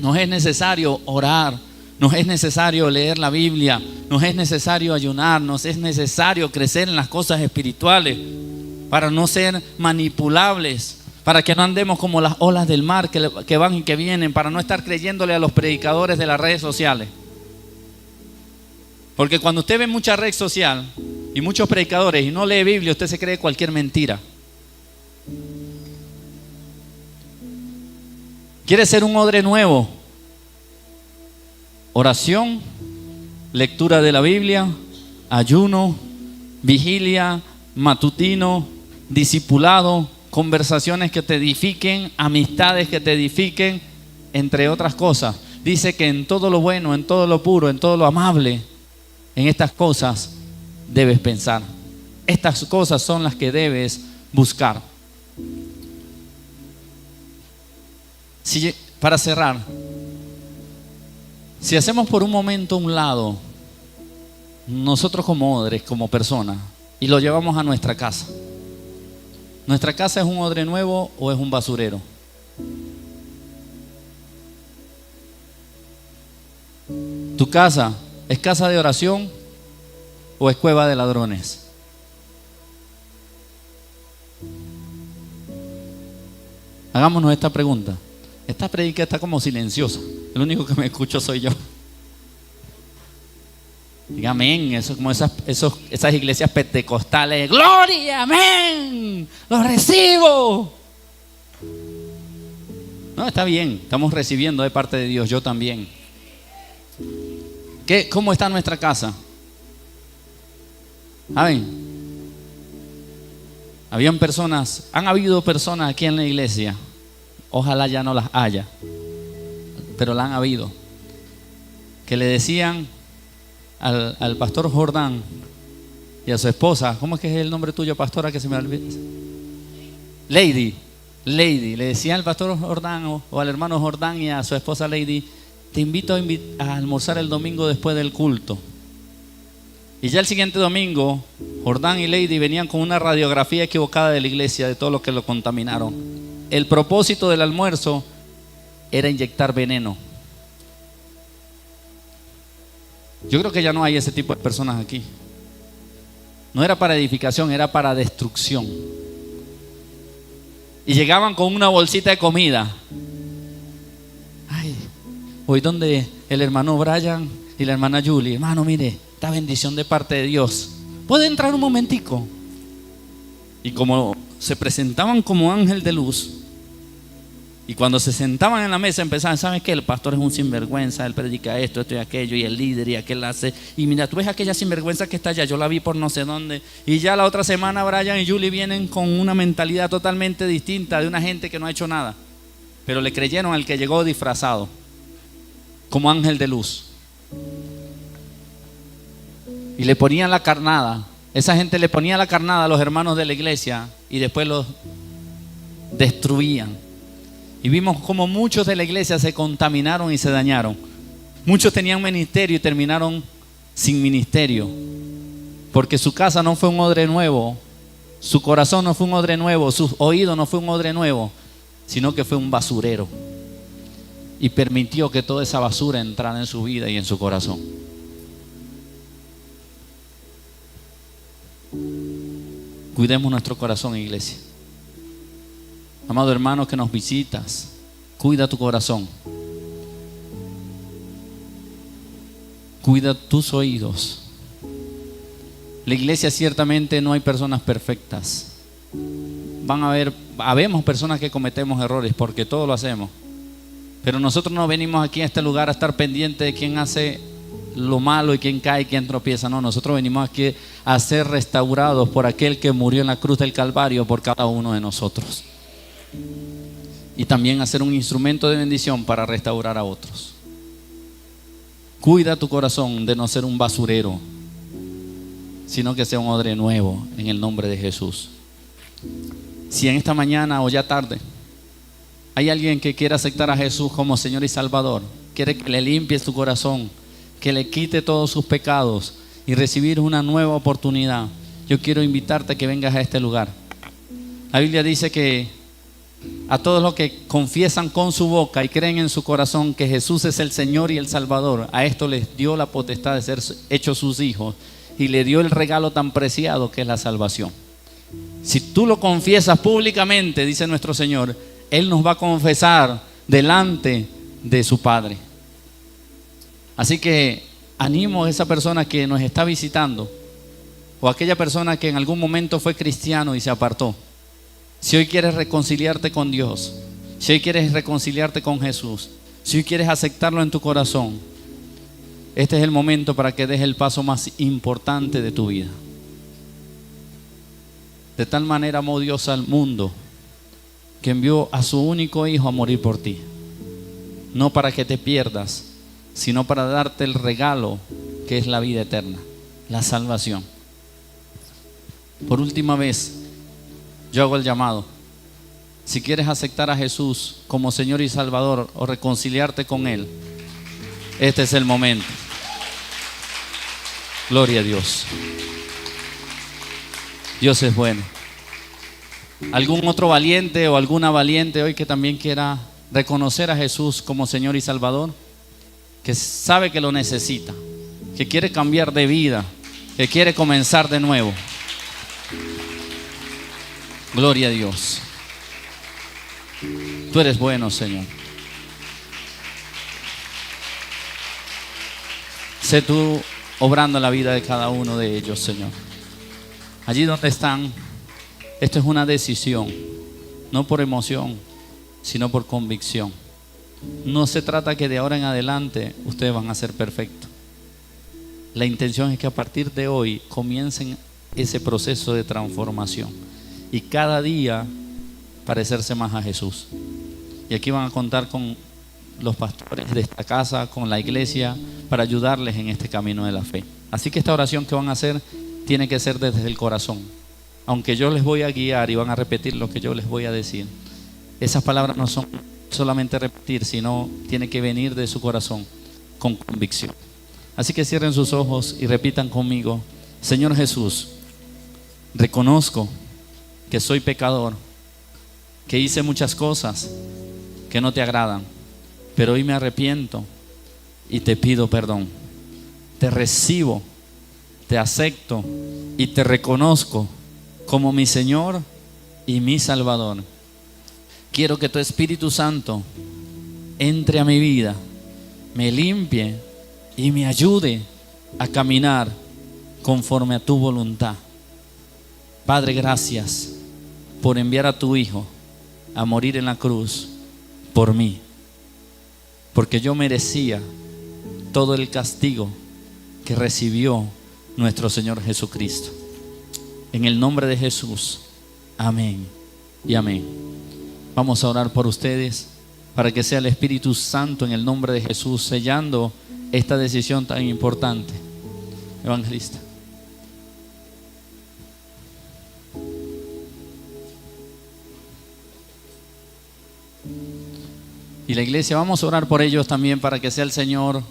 Nos es necesario orar, nos es necesario leer la Biblia, nos es necesario ayunar, nos es necesario crecer en las cosas espirituales para no ser manipulables, para que no andemos como las olas del mar que van y que vienen, para no estar creyéndole a los predicadores de las redes sociales. Porque cuando usted ve mucha red social y muchos predicadores y no lee Biblia, usted se cree cualquier mentira. ¿Quiere ser un odre nuevo? Oración, lectura de la Biblia, ayuno, vigilia, matutino, discipulado, conversaciones que te edifiquen, amistades que te edifiquen, entre otras cosas. Dice que en todo lo bueno, en todo lo puro, en todo lo amable, en estas cosas debes pensar. Estas cosas son las que debes buscar. Para cerrar, si hacemos por un momento un lado nosotros como odres, como personas, y lo llevamos a nuestra casa, ¿nuestra casa es un odre nuevo o es un basurero? ¿Tu casa es casa de oración o es cueva de ladrones? Hagámonos esta pregunta. Esta predica está como silenciosa. El único que me escucho soy yo. Diga amén. Eso es como esas iglesias pentecostales. ¡Gloria! ¡Amén! ¡Lo recibo! No, está bien. Estamos recibiendo de parte de Dios. Yo también. ¿Cómo está nuestra casa? ¿Saben? Han habido personas aquí en la iglesia. Ojalá ya no las haya, pero la han habido. Que le decían al pastor Jordán y a su esposa, ¿cómo es que es el nombre tuyo, pastora, que se me olvida? Lady, le decían al pastor Jordán o al hermano Jordán y a su esposa Lady: te invito a almorzar el domingo después del culto. Y ya el siguiente domingo, Jordán y Lady venían con una radiografía equivocada de la iglesia, de todo lo que lo contaminaron. El propósito del almuerzo era inyectar veneno. Yo creo que ya no hay ese tipo de personas aquí. No era para edificación, era para destrucción. Y llegaban con una bolsita de comida. Ay, voy donde el hermano Brian y la hermana Julie. Hermano, mire, esta bendición de parte de Dios. ¿Puede entrar un momentico? Y como se presentaban como ángel de luz, y cuando se sentaban en la mesa empezaban: ¿sabes qué? El pastor es un sinvergüenza, él predica esto y aquello, y el líder y aquel hace, y mira, tú ves aquella sinvergüenza que está allá, yo la vi por no sé dónde. Y ya la otra semana Brian y Julie vienen con una mentalidad totalmente distinta de una gente que no ha hecho nada, pero le creyeron al que llegó disfrazado como ángel de luz y le ponían la carnada. Esa gente le ponía la carnada a los hermanos de la iglesia y después los destruían. Y vimos como muchos de la iglesia se contaminaron y se dañaron. Muchos tenían ministerio y terminaron sin ministerio, porque su casa no fue un odre nuevo, su corazón no fue un odre nuevo, sus oídos no fue un odre nuevo, sino que fue un basurero, y permitió que toda esa basura entrara en su vida y en su corazón. Cuidemos nuestro corazón, iglesia. Amado hermano que nos visitas, cuida tu corazón. Cuida tus oídos. La iglesia ciertamente no hay personas perfectas. Habemos personas que cometemos errores, porque todos lo hacemos. Pero nosotros no venimos aquí a este lugar a estar pendientes de quién hace lo malo y quién cae y quién tropieza. No, nosotros venimos aquí a ser restaurados por aquel que murió en la cruz del Calvario por cada uno de nosotros. Y también a ser un instrumento de bendición para restaurar a otros. Cuida tu corazón de no ser un basurero, sino que sea un odre nuevo en el nombre de Jesús. Si en esta mañana o ya tarde hay alguien que quiere aceptar a Jesús como Señor y Salvador, quiere que le limpies tu corazón, que le quite todos sus pecados y recibir una nueva oportunidad, yo quiero invitarte a que vengas a este lugar. La Biblia dice que a todos los que confiesan con su boca y creen en su corazón que Jesús es el Señor y el Salvador, a esto les dio la potestad de ser hechos sus hijos y le dio el regalo tan preciado que es la salvación. Si tú lo confiesas públicamente, dice nuestro Señor, Él nos va a confesar delante de su Padre. Así que animo a esa persona que nos está visitando, o a aquella persona que en algún momento fue cristiano y se apartó. Si hoy quieres reconciliarte con Dios, si hoy quieres reconciliarte con Jesús, si hoy quieres aceptarlo en tu corazón, este es el momento para que des el paso más importante de tu vida. De tal manera amó Dios al mundo que envió a su único hijo a morir por ti, no para que te pierdas, sino para darte el regalo que es la vida eterna, la salvación. Por última vez, yo hago el llamado. Si quieres aceptar a Jesús como Señor y Salvador o reconciliarte con Él, este es el momento. Gloria a Dios. Dios es bueno. ¿Algún otro valiente o alguna valiente hoy que también quiera reconocer a Jesús como Señor y Salvador? Que sabe que lo necesita, que quiere cambiar de vida, que quiere comenzar de nuevo. Gloria a Dios. Tú eres bueno, Señor. Sé tú obrando la vida de cada uno de ellos, Señor. Allí donde están, esto es una decisión, no por emoción, sino por convicción. No se trata que de ahora en adelante ustedes van a ser perfectos. La intención es que a partir de hoy comiencen ese proceso de transformación y cada día parecerse más a Jesús. Y aquí van a contar con los pastores de esta casa, con la iglesia, para ayudarles en este camino de la fe. Así que esta oración que van a hacer tiene que ser desde el corazón. Aunque yo les voy a guiar y van a repetir lo que yo les voy a decir, esas palabras no son solamente repetir, sino tiene que venir de su corazón con convicción. Así que cierren sus ojos y repitan conmigo: Señor Jesús, reconozco que soy pecador, que hice muchas cosas que no te agradan, pero hoy me arrepiento y te pido perdón. Te recibo, te acepto y te reconozco como mi Señor y mi Salvador. Quiero que tu Espíritu Santo entre a mi vida, me limpie y me ayude a caminar conforme a tu voluntad. Padre, gracias por enviar a tu Hijo a morir en la cruz por mí, porque yo merecía todo el castigo que recibió nuestro Señor Jesucristo. En el nombre de Jesús, amén y amén. Vamos a orar por ustedes para que sea el Espíritu Santo en el nombre de Jesús sellando esta decisión tan importante. Evangelista. Y la iglesia, vamos a orar por ellos también para que sea el Señor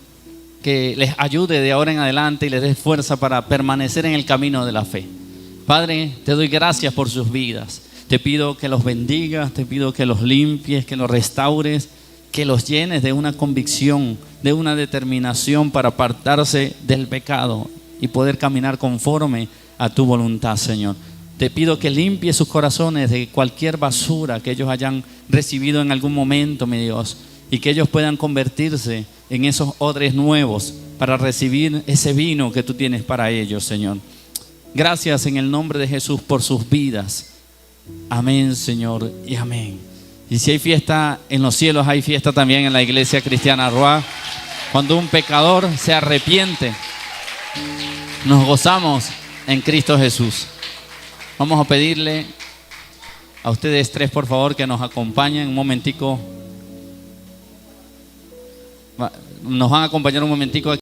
que les ayude de ahora en adelante y les dé fuerza para permanecer en el camino de la fe. Padre, te doy gracias por sus vidas. Te pido que los bendigas, te pido que los limpies, que los restaures, que los llenes de una convicción, de una determinación para apartarse del pecado y poder caminar conforme a tu voluntad, Señor. Te pido que limpies sus corazones de cualquier basura que ellos hayan recibido en algún momento, mi Dios, y que ellos puedan convertirse en esos odres nuevos para recibir ese vino que tú tienes para ellos, Señor. Gracias en el nombre de Jesús por sus vidas. Amén, Señor, y amén. Y si hay fiesta en los cielos, hay fiesta también en la iglesia cristiana Roa. Cuando un pecador se arrepiente, nos gozamos en Cristo Jesús. Vamos a pedirle a ustedes tres, por favor, que nos acompañen un momentico. Nos van a acompañar un momentico aquí.